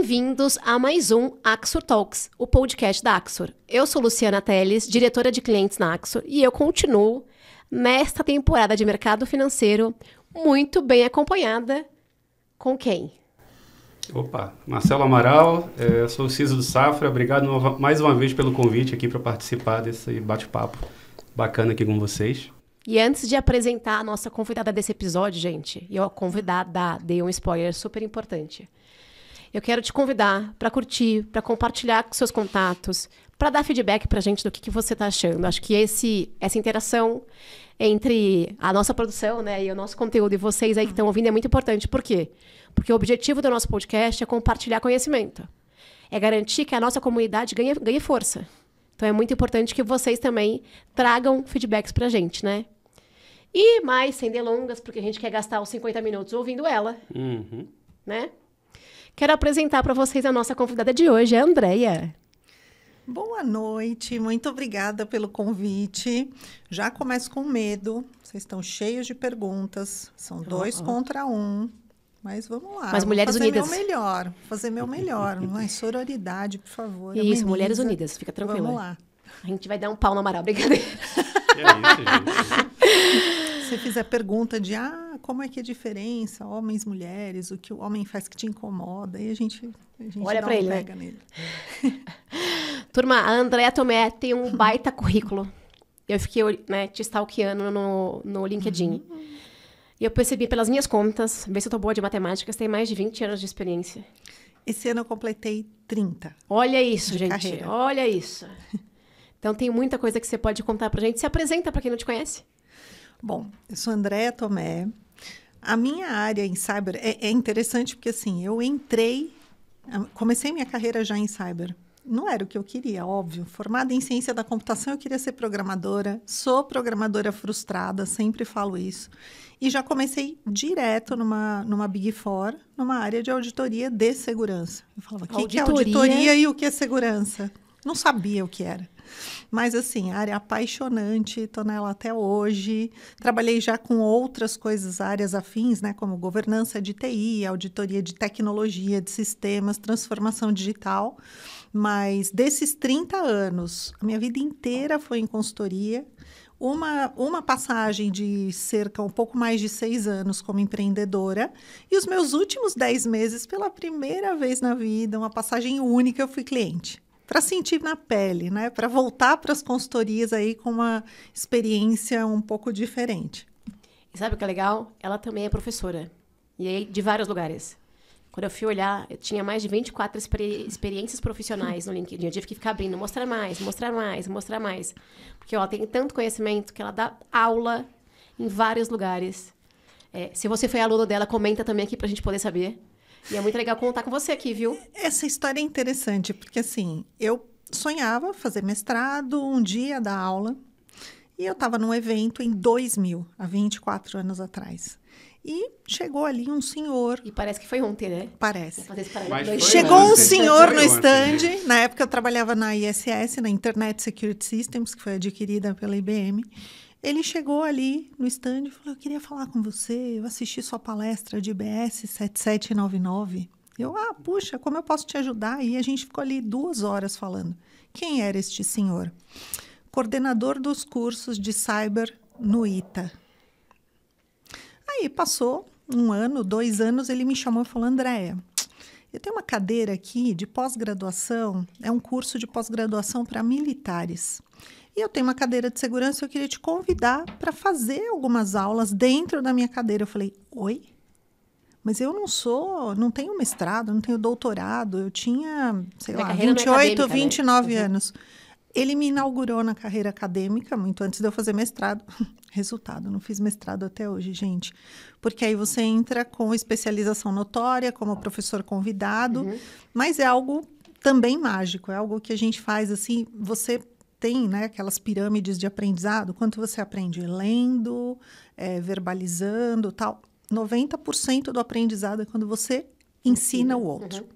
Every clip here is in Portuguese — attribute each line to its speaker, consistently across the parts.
Speaker 1: bem-vindos a mais um Axor Talks, o podcast da Axor. Eu sou Luciana Teles, diretora de clientes na Axor, e eu continuo nesta temporada de mercado financeiro muito bem acompanhada com quem?
Speaker 2: Opa, Marcelo Amaral, sou o CISO do Safra. Obrigado mais uma vez pelo convite aqui para participar desse bate-papo bacana aqui com vocês.
Speaker 1: E antes de apresentar a nossa convidada desse episódio, gente, e a convidada dei um spoiler super importante. Eu quero te convidar para curtir, para compartilhar com seus contatos, para dar feedback para a gente do que você está achando. Acho que essa interação entre a nossa produção, né, e o nosso conteúdo e vocês aí que estão ouvindo é muito importante. Por quê? Porque o objetivo do nosso podcast é compartilhar conhecimento. É garantir que a nossa comunidade ganhe força. Então é muito importante que vocês também tragam feedbacks para a gente, né? E mais, sem delongas, porque a gente quer gastar os 50 minutos ouvindo ela, né? Quero apresentar para vocês a nossa convidada de hoje, a Andréia.
Speaker 3: Boa noite, muito obrigada pelo convite. Já começo com medo, vocês estão cheios de perguntas, são 2 contra 1, mas vamos lá.
Speaker 1: Mas Mulheres Unidas.
Speaker 3: Fazer meu melhor, mas sororidade, por favor.
Speaker 1: Isso,
Speaker 3: ameniza.
Speaker 1: Mulheres Unidas, fica tranquila.
Speaker 3: Vamos lá.
Speaker 1: A gente vai dar um pau no Amaral, brincadeira.
Speaker 2: É isso, gente.
Speaker 3: Se você fizer pergunta de, como é que é a diferença, homens, mulheres, o que o homem faz que te incomoda, aí a gente
Speaker 1: olha para ele,
Speaker 3: pega nele.
Speaker 1: Turma, a Andréia Tomé tem um baita currículo. Eu fiquei, né, te stalkeando no LinkedIn. E eu percebi pelas minhas contas, vê se eu tô boa de matemática, você tem mais de 20 anos de experiência.
Speaker 3: Esse ano eu completei 30.
Speaker 1: Olha isso, gente.
Speaker 3: Carreira.
Speaker 1: Olha isso. Então tem muita coisa que você pode contar pra gente. Se apresenta para quem não te conhece.
Speaker 3: Bom, eu sou Andréia Tomé. A minha área em cyber é interessante porque, assim, comecei minha carreira já em cyber. Não era o que eu queria, óbvio. Formada em ciência da computação, eu queria ser programadora. Sou programadora frustrada, sempre falo isso. E já comecei direto numa Big Four, numa área de auditoria de segurança. Eu falava, o que é auditoria e o que é segurança? Não sabia o que era. Mas, assim, área apaixonante, estou nela até hoje. Trabalhei já com outras coisas, áreas afins, né, como governança de TI, auditoria de tecnologia, de sistemas, transformação digital. Mas desses 30 anos, a minha vida inteira foi em consultoria. Uma passagem de cerca um pouco mais de 6 anos como empreendedora. E os meus últimos 10 meses, pela primeira vez na vida, uma passagem única, eu fui cliente. Para sentir na pele, né? Para voltar para as consultorias aí com uma experiência um pouco diferente.
Speaker 1: E sabe o que é legal? Ela também é professora. E aí, de vários lugares. Quando eu fui olhar, eu tinha mais de 24 experiências profissionais no LinkedIn. Eu tive que ficar abrindo, mostrar mais. Porque ela tem tanto conhecimento que ela dá aula em vários lugares. Se você foi aluno dela, comenta também aqui para a gente poder saber. E é muito legal contar com você aqui, viu?
Speaker 3: Essa história é interessante, porque assim, eu sonhava fazer mestrado, um dia dar aula, e eu estava num evento em 2000, há 24 anos atrás. E chegou ali um senhor...
Speaker 1: E parece que foi ontem, né?
Speaker 3: Parece.
Speaker 1: Chegou
Speaker 3: um senhor no stand, na época eu trabalhava na ISS, na Internet Security Systems, que foi adquirida pela IBM. Ele chegou ali no stand e falou, eu queria falar com você, eu assisti sua palestra de IBS 7799. Eu, puxa, como eu posso te ajudar? E a gente ficou ali 2 horas falando. Quem era este senhor? Coordenador dos cursos de cyber no ITA. Aí passou 1 ano, 2 anos, ele me chamou e falou, Andréia, eu tenho uma cadeira aqui de pós-graduação, é um curso de pós-graduação para militares. E eu tenho uma cadeira de segurança, eu queria te convidar para fazer algumas aulas dentro da minha cadeira. Eu falei, oi? Mas eu não tenho mestrado, não tenho doutorado, eu tinha, sei lá, 28, 29 anos. Ele me inaugurou na carreira acadêmica, muito antes de eu fazer mestrado. Resultado, não fiz mestrado até hoje, gente. Porque aí você entra com especialização notória, como professor convidado, mas é algo também mágico, é algo que a gente faz assim, você tem, né, aquelas pirâmides de aprendizado, quanto você aprende lendo, verbalizando, tal. 90% do aprendizado é quando você ensina o outro.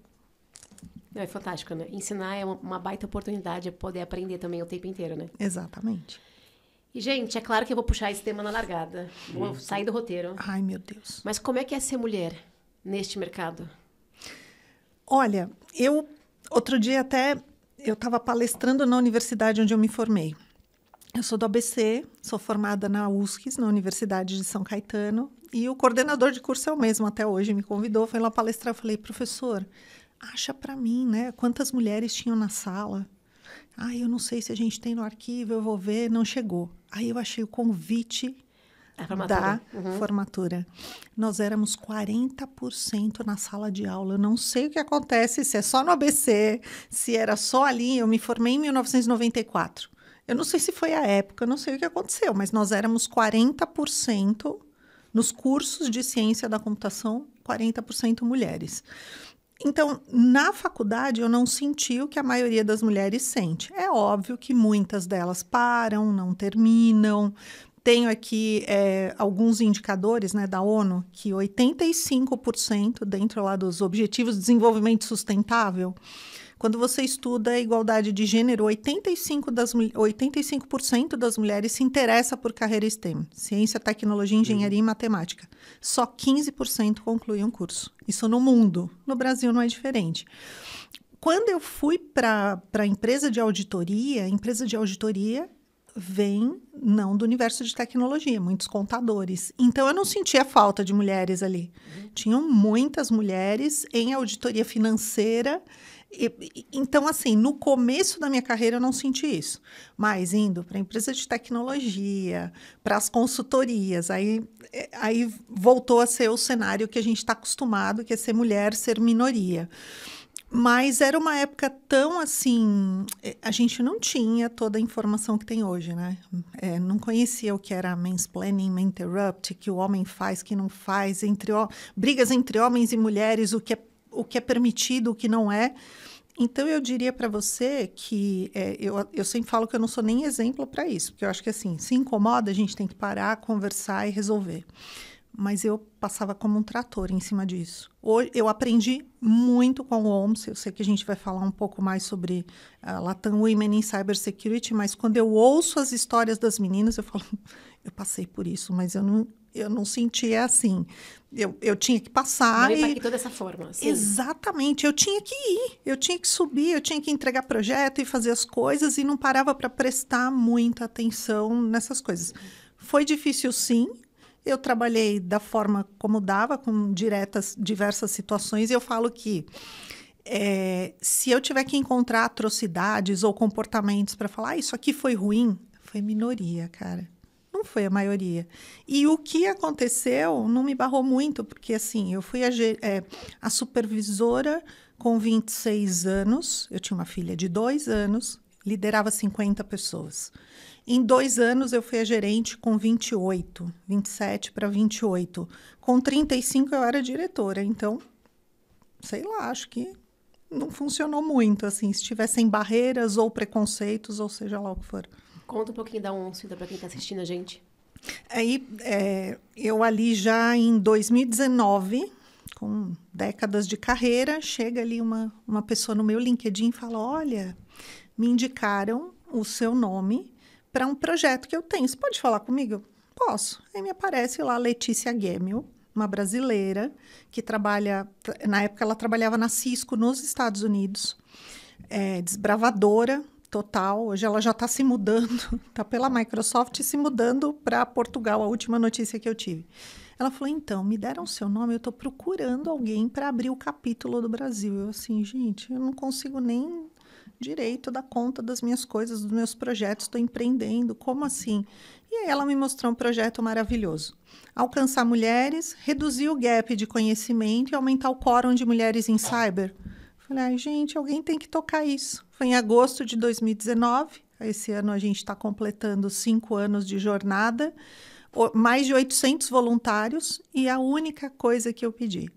Speaker 1: É fantástico, né? Ensinar é uma baita oportunidade de poder aprender também o tempo inteiro, né?
Speaker 3: Exatamente.
Speaker 1: E, gente, é claro que eu vou puxar esse tema na largada. Vou sair do roteiro.
Speaker 3: Ai, meu Deus.
Speaker 1: Mas como é que é ser mulher neste mercado?
Speaker 3: Olha, outro dia eu estava palestrando na universidade onde eu me formei. Eu sou do ABC, sou formada na USCS, na Universidade de São Caetano, e o coordenador de curso é o mesmo até hoje, me convidou, foi lá palestrar, eu falei, professor, acha para mim, né, quantas mulheres tinham na sala? Eu não sei se a gente tem no arquivo, eu vou ver, não chegou. Aí eu achei o convite da formatura. Nós éramos 40% na sala de aula. Eu não sei o que acontece, se é só no ABC, se era só ali. Eu me formei em 1994. Eu não sei se foi a época, eu não sei o que aconteceu, mas nós éramos 40% nos cursos de ciência da computação, 40% mulheres. Então, na faculdade, eu não senti o que a maioria das mulheres sente. É óbvio que muitas delas param, não terminam. Tenho aqui alguns indicadores, né, da ONU, que 85% dentro lá dos Objetivos de Desenvolvimento Sustentável, quando você estuda a igualdade de gênero, 85% das mulheres se interessa por carreira STEM, ciência, tecnologia, engenharia e matemática. Só 15% concluem um curso. Isso no mundo. No Brasil não é diferente. Quando eu fui para a empresa de auditoria vem não do universo de tecnologia, muitos contadores. Então, eu não sentia falta de mulheres ali. Tinham muitas mulheres em auditoria financeira. Então, assim, no começo da minha carreira eu não senti isso. Mas indo para a empresa de tecnologia, para as consultorias, aí voltou a ser o cenário que a gente está acostumado, que é ser mulher, ser minoria. Mas era uma época tão assim, a gente não tinha toda a informação que tem hoje, né? Não conhecia o que era mansplaining, interrupt, que o homem faz, que não faz, brigas entre homens e mulheres, o que é permitido, o que não é. Então, eu diria para você que eu sempre falo que eu não sou nem exemplo para isso, porque eu acho que assim, se incomoda, a gente tem que parar, conversar e resolver. Mas eu passava como um trator em cima disso. Hoje, eu aprendi muito com o OMS, eu sei que a gente vai falar um pouco mais sobre Latam Women in Cybersecurity, mas quando eu ouço as histórias das meninas, eu falo, eu passei por isso, mas eu não sentia assim. Eu tinha que passar
Speaker 1: não impactou dessa forma. Assim.
Speaker 3: Exatamente. Eu tinha que ir, eu tinha que subir, eu tinha que entregar projeto e fazer as coisas e não parava para prestar muita atenção nessas coisas. Foi difícil, sim. Eu trabalhei da forma como dava, com diversas situações, e eu falo que se eu tiver que encontrar atrocidades ou comportamentos para falar, isso aqui foi ruim, foi minoria, cara. Não foi a maioria. E o que aconteceu não me barrou muito, porque assim, eu fui a supervisora com 26 anos, eu tinha uma filha de 2 anos, liderava 50 pessoas. Em 2 anos, eu fui a gerente com 28, 27 para 28. Com 35, eu era diretora. Então, sei lá, acho que não funcionou muito, assim, se tivessem barreiras ou preconceitos, ou seja lá o que for.
Speaker 1: Conta um pouquinho da ONS, para quem está assistindo a gente.
Speaker 3: Aí, eu ali já em 2019, com décadas de carreira, chega ali uma pessoa no meu LinkedIn e fala, olha, me indicaram o seu nome para um projeto que eu tenho. Você pode falar comigo? Posso. Aí me aparece lá Letícia Gemel, uma brasileira que trabalha... Na época, ela trabalhava na Cisco, nos Estados Unidos. Desbravadora total. Hoje ela já está se mudando, está pela Microsoft se mudando para Portugal, a última notícia que eu tive. Ela falou, então, me deram o seu nome, eu estou procurando alguém para abrir o capítulo do Brasil. Eu assim, gente, eu não consigo nem... direito dar conta das minhas coisas, dos meus projetos, estou empreendendo, como assim? E aí ela me mostrou um projeto maravilhoso. Alcançar mulheres, reduzir o gap de conhecimento e aumentar o quórum de mulheres em cyber. Falei, gente, alguém tem que tocar isso. Foi em agosto de 2019, esse ano a gente está completando 5 anos de jornada, mais de 800 voluntários, e a única coisa que eu pedi,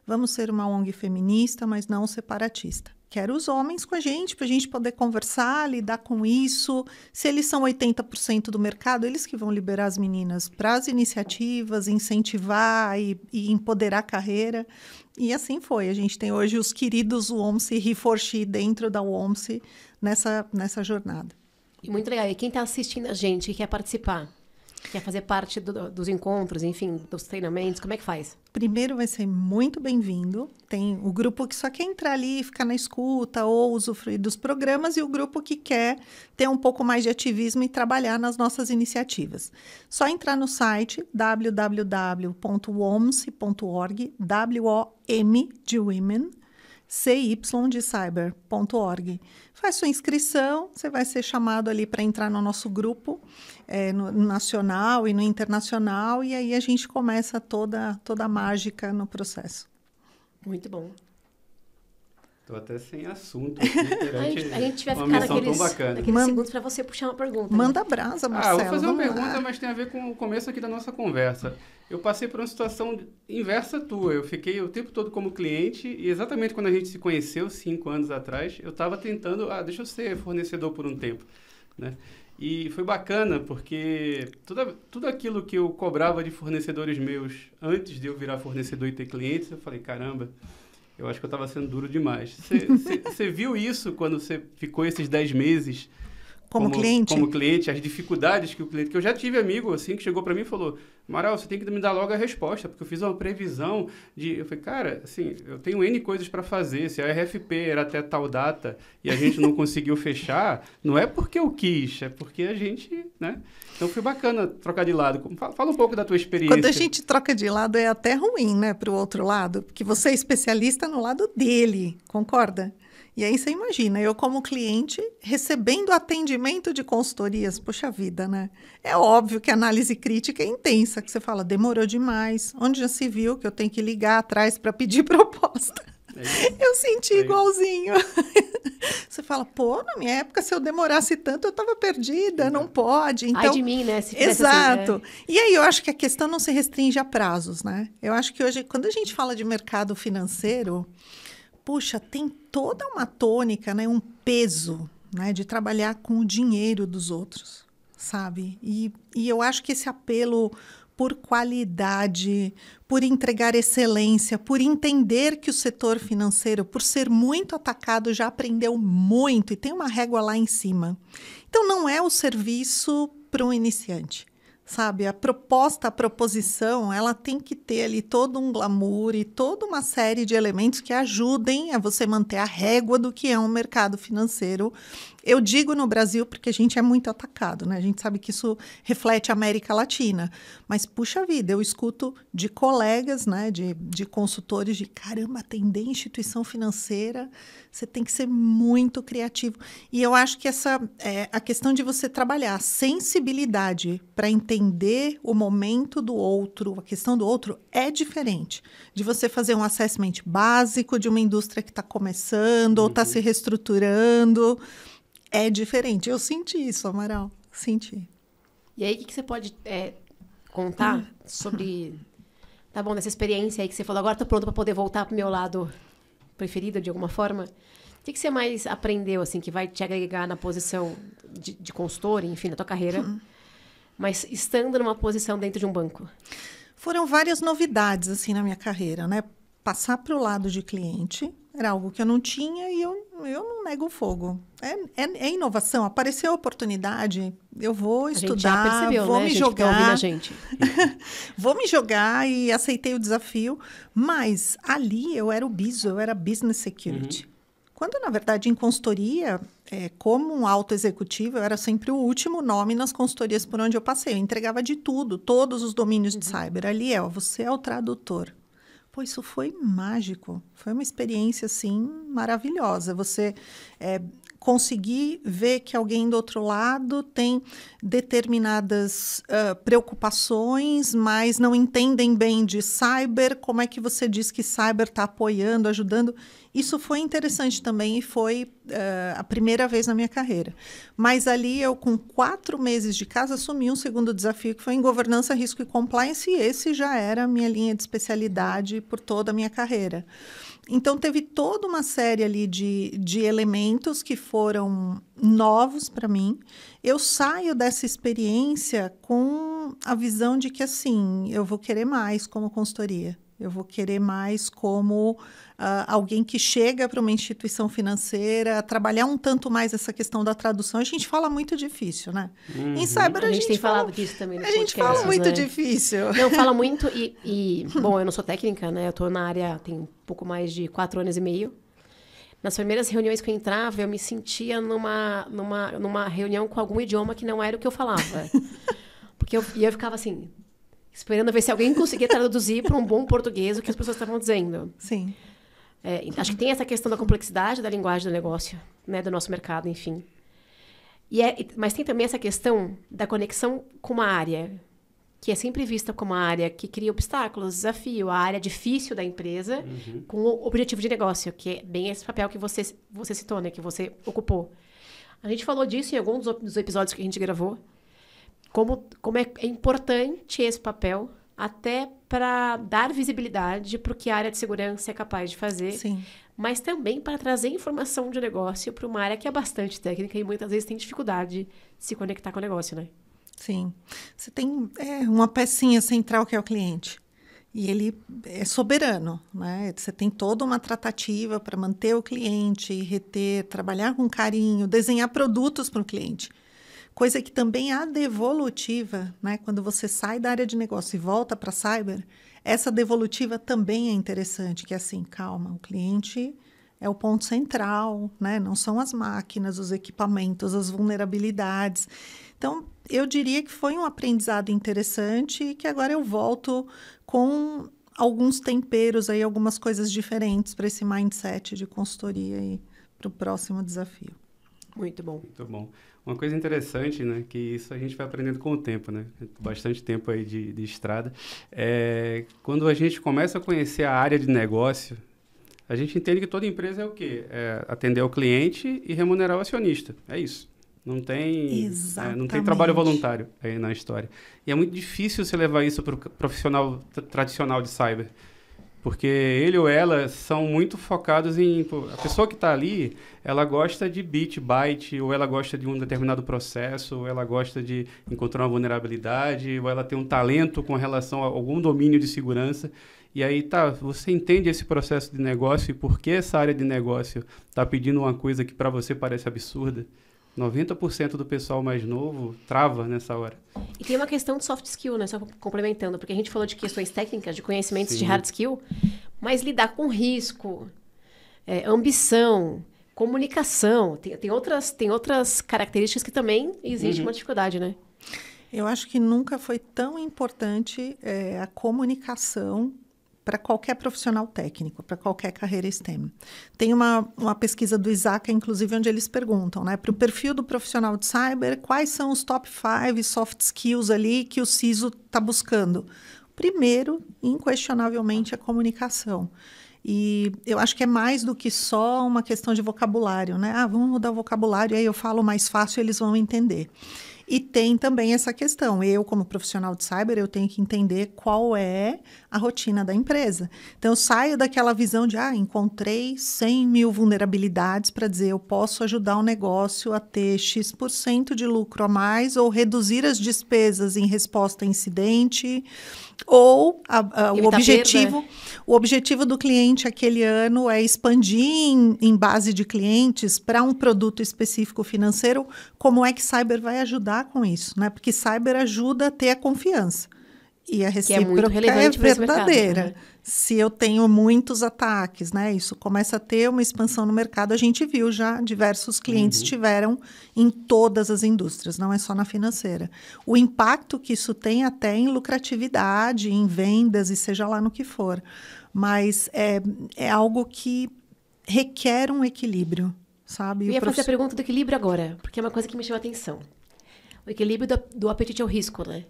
Speaker 3: vamos ser uma ONG feminista, mas não separatista. Quero os homens com a gente, para a gente poder conversar, lidar com isso. Se eles são 80% do mercado, eles que vão liberar as meninas para as iniciativas, incentivar e empoderar a carreira. E assim foi. A gente tem hoje os queridos WOMSE e He4She dentro da WOMSE nessa jornada.
Speaker 1: E muito legal. E quem está assistindo a gente e quer participar? Quer fazer parte dos encontros, enfim, dos treinamentos, como é que faz?
Speaker 3: Primeiro vai ser muito bem-vindo. Tem o grupo que só quer entrar ali, ficar na escuta ou usufruir dos programas, e o grupo que quer ter um pouco mais de ativismo e trabalhar nas nossas iniciativas. Só entrar no site www.womc.org, W-O-M de Women, CY de cyber.org. Faz sua inscrição, você vai ser chamado ali para entrar no nosso grupo, no nacional e no internacional, e aí a gente começa toda a mágica no processo.
Speaker 1: Muito bom.
Speaker 2: Estou até sem assunto aqui perante
Speaker 1: a gente vai
Speaker 2: uma
Speaker 1: ficar
Speaker 2: missão tão bacana.
Speaker 1: naqueles segundos para você puxar uma pergunta.
Speaker 3: Manda brasa, Marcelo.
Speaker 2: Eu vou fazer uma
Speaker 3: vamos
Speaker 2: pergunta,
Speaker 3: lá.
Speaker 2: mas tem a ver com o começo aqui da nossa conversa. Eu passei por uma situação inversa tua. Eu fiquei o tempo todo como cliente e exatamente quando a gente se conheceu, 5 anos atrás, eu estava tentando, deixa eu ser fornecedor por um tempo, né? E foi bacana porque tudo aquilo que eu cobrava de fornecedores meus antes de eu virar fornecedor e ter clientes, eu falei, caramba, eu acho que eu estava sendo duro demais. Você viu isso quando você ficou esses 10 meses
Speaker 3: como cliente?
Speaker 2: Como cliente, as dificuldades que o cliente... Que eu já tive amigo, assim, que chegou para mim e falou, Amaral, você tem que me dar logo a resposta, porque eu fiz uma previsão de... Eu falei, cara, assim, eu tenho N coisas para fazer. Se a RFP era até tal data e a gente não conseguiu fechar, não é porque eu quis, é porque a gente, né? Então, foi bacana trocar de lado. Fala um pouco da tua experiência.
Speaker 3: Quando a gente troca de lado, é até ruim, né, para o outro lado, porque você é especialista no lado dele, concorda? E aí você imagina, eu como cliente, recebendo atendimento de consultorias, poxa vida, né? É óbvio que a análise crítica é intensa, que você fala, demorou demais, onde já se viu que eu tenho que ligar atrás para pedir proposta? Eu senti igualzinho. Você fala, pô, na minha época, se eu demorasse tanto, eu estava perdida, não pode. Então,
Speaker 1: ai de mim, né? Se
Speaker 3: exato.
Speaker 1: Assim,
Speaker 3: E aí eu acho que a questão não se restringe a prazos, né? Eu acho que hoje, quando a gente fala de mercado financeiro, puxa, tem toda uma tônica, né, um peso, né, de trabalhar com o dinheiro dos outros, sabe? E eu acho que esse apelo por qualidade, por entregar excelência, por entender que o setor financeiro, por ser muito atacado, já aprendeu muito e tem uma régua lá em cima. Então, não é o serviço para um iniciante. Sabe, a proposição, ela tem que ter ali todo um glamour e toda uma série de elementos que ajudem a você manter a régua do que é um mercado financeiro. Eu digo no Brasil porque a gente é muito atacado, né? A gente sabe que isso reflete a América Latina. Mas, puxa vida, eu escuto de colegas, né, de consultores, de caramba, atender instituição financeira, você tem que ser muito criativo. E eu acho que a questão de você trabalhar a sensibilidade para entender o momento do outro, a questão do outro, é diferente de você fazer um assessment básico de uma indústria que está começando ou está se reestruturando. É diferente. Eu senti isso, Amaral. Senti.
Speaker 1: E aí, o que você pode contar sobre... Tá bom, dessa experiência aí que você falou, agora estou pronto para poder voltar para o meu lado preferido, de alguma forma. O que você mais aprendeu, assim, que vai te agregar na posição de consultor, enfim, na tua carreira, mas estando numa posição dentro de um banco? Foram
Speaker 3: várias novidades, assim, na minha carreira, né? Passar para o lado de cliente era algo que eu não tinha e eu não nego o fogo. É inovação. Apareceu a oportunidade, eu vou estudar,
Speaker 1: a gente já percebeu,
Speaker 3: vou
Speaker 1: né,
Speaker 3: me
Speaker 1: gente,
Speaker 3: jogar.
Speaker 1: A gente.
Speaker 3: Vou me jogar e aceitei o desafio. Mas ali eu era o BISO, eu era Business Security. Quando, na verdade, em consultoria, como um alto executivo, eu era sempre o último nome nas consultorias por onde eu passei. Eu entregava de tudo, todos os domínios de cyber. Ali você é o tradutor. Pô, isso foi mágico. Foi uma experiência, assim, maravilhosa. Você conseguir ver que alguém do outro lado tem determinadas preocupações, mas não entendem bem de cyber. Como é que você diz que cyber está apoiando, ajudando? Isso foi interessante também e foi a primeira vez na minha carreira. Mas ali eu, com 4 meses de casa, assumi um segundo desafio, que foi em governança, risco e compliance, e esse já era a minha linha de especialidade por toda a minha carreira. Então, teve toda uma série ali de elementos que foram novos para mim. Eu saio dessa experiência com a visão de que, assim, eu vou querer mais como consultoria. Eu vou querer mais como alguém que chega para uma instituição financeira, trabalhar um tanto mais essa questão da tradução. A gente fala muito difícil, né? Em cyber
Speaker 1: A gente tem falado disso também nos podcasts,
Speaker 3: A gente fala muito
Speaker 1: né?
Speaker 3: difícil.
Speaker 1: Não, fala muito bom, eu não sou técnica, né? Eu tô na área tem um pouco mais de 4 anos e meio. Nas primeiras reuniões que eu entrava, eu me sentia numa reunião com algum idioma que não era o que eu falava. Porque eu ficava assim, esperando ver se alguém conseguia traduzir para um bom português o que as pessoas estavam dizendo.
Speaker 3: Sim.
Speaker 1: Acho que tem essa questão da complexidade da linguagem do negócio, né, do nosso mercado, enfim. Mas tem também essa questão da conexão com uma área, que é sempre vista como a área que cria obstáculos, desafio, a área difícil da empresa, com o objetivo de negócio, que é bem esse papel que você citou, né, que você ocupou. A gente falou disso em alguns dos episódios que a gente gravou, como é importante esse papel, até para dar visibilidade para o que a área de segurança é capaz de fazer,
Speaker 3: Sim.
Speaker 1: mas também para trazer informação de negócio para uma área que é bastante técnica e muitas vezes tem dificuldade de se conectar com o negócio, né?
Speaker 3: Sim. Você tem uma pecinha central que é o cliente. E ele é soberano, né? Você tem toda uma tratativa para manter o cliente, reter, trabalhar com carinho, desenhar produtos para o cliente. Coisa que também a devolutiva, né? Quando você sai da área de negócio e volta para cyber, essa devolutiva também é interessante, que é assim, calma, o cliente é o ponto central, né? Não são as máquinas, os equipamentos, as vulnerabilidades. Então, eu diria que foi um aprendizado interessante e que agora eu volto com alguns temperos aí, algumas coisas diferentes para esse mindset de consultoria e para o próximo desafio.
Speaker 1: Muito bom.
Speaker 2: Muito bom. Uma coisa interessante, né, que isso a gente vai aprendendo com o tempo, né, bastante tempo aí de estrada, quando a gente começa a conhecer a área de negócio, a gente entende que toda empresa é o quê? É atender ao cliente e remunerar o acionista, é isso. Não tem trabalho voluntário aí na história. E é muito difícil você levar isso para o profissional tradicional de cyber. Porque ele ou ela são muito focados em... A pessoa que está ali, ela gosta de bit, byte, ou ela gosta de um determinado processo, ou ela gosta de encontrar uma vulnerabilidade, ou ela tem um talento com relação a algum domínio de segurança. E aí, você entende esse processo de negócio e por que essa área de negócio está pedindo uma coisa que para você parece absurda? 90% do pessoal mais novo trava nessa hora.
Speaker 1: E tem uma questão de soft skill, né? Só complementando, porque a gente falou de questões técnicas, de conhecimentos
Speaker 2: Sim.
Speaker 1: de hard skill, mas lidar com risco, ambição, comunicação, tem outras características que também existe uma dificuldade, né?
Speaker 3: Eu acho que nunca foi tão importante a comunicação para qualquer profissional técnico, para qualquer carreira STEM. Tem uma pesquisa do Isaka, inclusive, onde eles perguntam, né, para o perfil do profissional de cyber, quais são os top 5 soft skills ali que o CISO está buscando? Primeiro, inquestionavelmente, a comunicação. E eu acho que é mais do que só uma questão de vocabulário, né? Vamos mudar o vocabulário, aí eu falo mais fácil, eles vão entender. E tem também essa questão, eu como profissional de cyber, eu tenho que entender qual é a rotina da empresa. Então, eu saio daquela visão de, encontrei 100 mil vulnerabilidades para dizer, eu posso ajudar o negócio a ter X% de lucro a mais ou reduzir as despesas em resposta a incidente, ou o objetivo do cliente aquele ano é expandir em base de clientes para um produto específico financeiro. Como é que cyber vai ajudar com isso, né? Porque cyber ajuda a ter a confiança. E a recíproca é verdadeira.
Speaker 1: Mercado, né?
Speaker 3: Se eu tenho muitos ataques, né? Isso começa a ter uma expansão no mercado. A gente viu já, diversos clientes tiveram em todas as indústrias, não é só na financeira. O impacto que isso tem até em lucratividade, em vendas e seja lá no que for. Mas é algo que requer um equilíbrio, sabe?
Speaker 1: Eu ia fazer a pergunta do equilíbrio agora, porque é uma coisa que me chamou a atenção. O equilíbrio do apetite ao risco, né?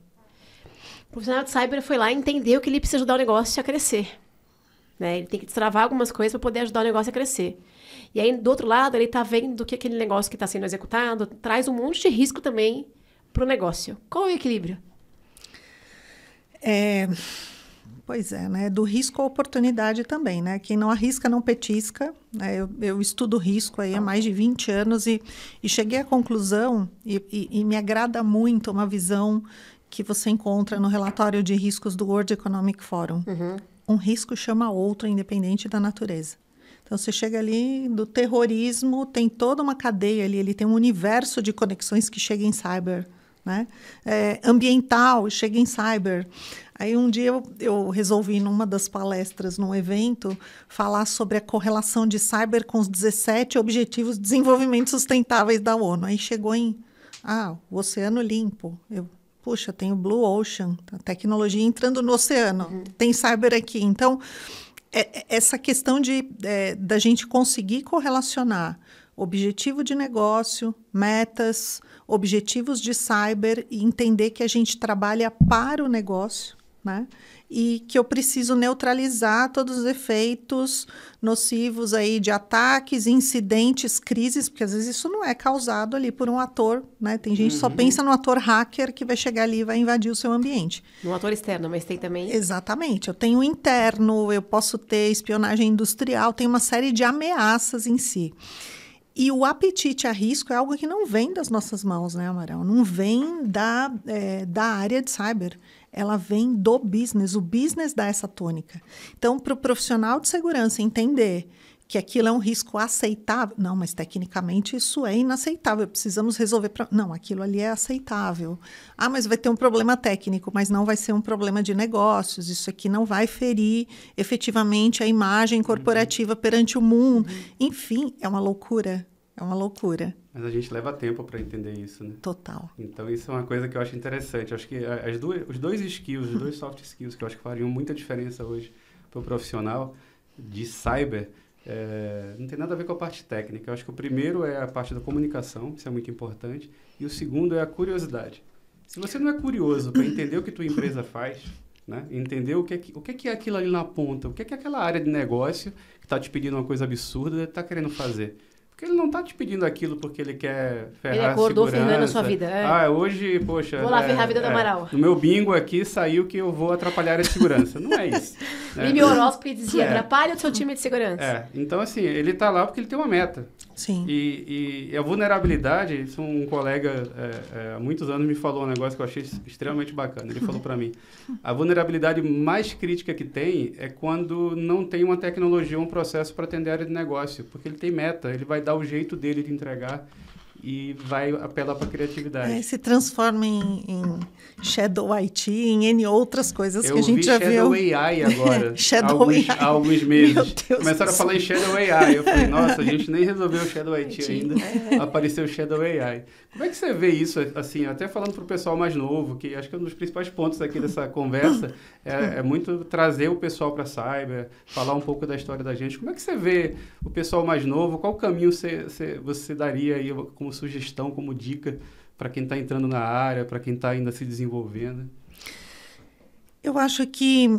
Speaker 1: O profissional de cyber foi lá e entendeu que ele precisa ajudar o negócio a crescer. Né? Ele tem que destravar algumas coisas para poder ajudar o negócio a crescer. E aí, do outro lado, ele está vendo que aquele negócio que está sendo executado traz um monte de risco também para o negócio. Qual é o equilíbrio?
Speaker 3: Pois é, né? Do risco à oportunidade também, né? Quem não arrisca não petisca. Né? Eu estudo risco aí há mais de 20 anos e cheguei à conclusão, e me agrada muito uma visão que você encontra no relatório de riscos do World Economic Forum, um risco chama outro, independente da natureza. Então, você chega ali do terrorismo, tem toda uma cadeia ali, ele tem um universo de conexões que chega em cyber, né? Ambiental, chega em cyber. Aí, um dia, eu resolvi, numa das palestras, num evento, falar sobre a correlação de cyber com os 17 Objetivos de Desenvolvimento Sustentáveis da ONU. Aí, chegou em, o oceano limpo. Puxa, tem o Blue Ocean, a tecnologia entrando no oceano, tem cyber aqui. Então, essa questão da gente conseguir correlacionar objetivo de negócio, metas, objetivos de cyber e entender que a gente trabalha para o negócio, né? E que eu preciso neutralizar todos os efeitos nocivos aí de ataques, incidentes, crises, porque às vezes isso não é causado ali por um ator, né? Tem gente que só pensa no ator hacker que vai chegar ali e vai invadir o seu ambiente.
Speaker 1: Um ator externo, mas tem também...
Speaker 3: Exatamente. Eu tenho interno, eu posso ter espionagem industrial, tem uma série de ameaças em si. E o apetite a risco é algo que não vem das nossas mãos, né, Amaral? Não vem da área de cyber. Ela vem do business. O business dá essa tônica. Então, para o profissional de segurança entender que aquilo é um risco aceitável... Não, mas tecnicamente isso é inaceitável. Precisamos resolver... Não, aquilo ali é aceitável. Mas vai ter um problema técnico, mas não vai ser um problema de negócios. Isso aqui não vai ferir efetivamente a imagem corporativa perante o mundo. Enfim, é uma loucura. É uma loucura.
Speaker 2: Mas a gente leva tempo para entender isso, né?
Speaker 3: Total.
Speaker 2: Então, isso é uma coisa que eu acho interessante. Eu acho que os dois skills, os dois soft skills que eu acho que fariam muita diferença hoje para o profissional de cyber, não tem nada a ver com a parte técnica. Eu acho que o primeiro é a parte da comunicação, isso é muito importante, e o segundo é a curiosidade. Se você não é curioso para entender o que tua empresa faz, né? Entender o que é aquilo ali na ponta, o que é aquela área de negócio que está te pedindo uma coisa absurda e está querendo fazer. Porque ele não está te pedindo aquilo porque ele quer ferrar a segurança.
Speaker 1: Ele acordou ferrando a sua vida.
Speaker 2: Hoje, poxa...
Speaker 1: Vou lá ferrar a vida do Amaral.
Speaker 2: No meu bingo aqui saiu que eu vou atrapalhar a área de segurança. Não é isso.
Speaker 1: E meu horóscopo dizia, atrapalha o seu time de segurança.
Speaker 2: Então, assim, ele está lá porque ele tem uma meta.
Speaker 3: Sim.
Speaker 2: E a vulnerabilidade, isso um colega há muitos anos me falou um negócio que eu achei extremamente bacana. Ele falou para mim, a vulnerabilidade mais crítica que tem é quando não tem uma tecnologia, um processo para atender a área de negócio, porque ele tem meta, ele vai dar o jeito dele de entregar e vai apelar para a criatividade.
Speaker 3: Se transforma em Shadow IT, em N outras coisas que a gente já viu.
Speaker 2: Eu vi Shadow AI agora, há alguns meses. Começaram a falar em Shadow AI. Eu falei, nossa, a gente nem resolveu o Shadow IT ainda. Apareceu o Shadow AI. Como é que você vê isso, assim, até falando para o pessoal mais novo, que acho que é um dos principais pontos aqui dessa conversa, é muito trazer o pessoal para a cyber, falar um pouco da história da gente. Como é que você vê o pessoal mais novo? Qual caminho você daria aí como sugestão, como dica para quem está entrando na área, para quem está ainda se desenvolvendo?
Speaker 3: Eu acho que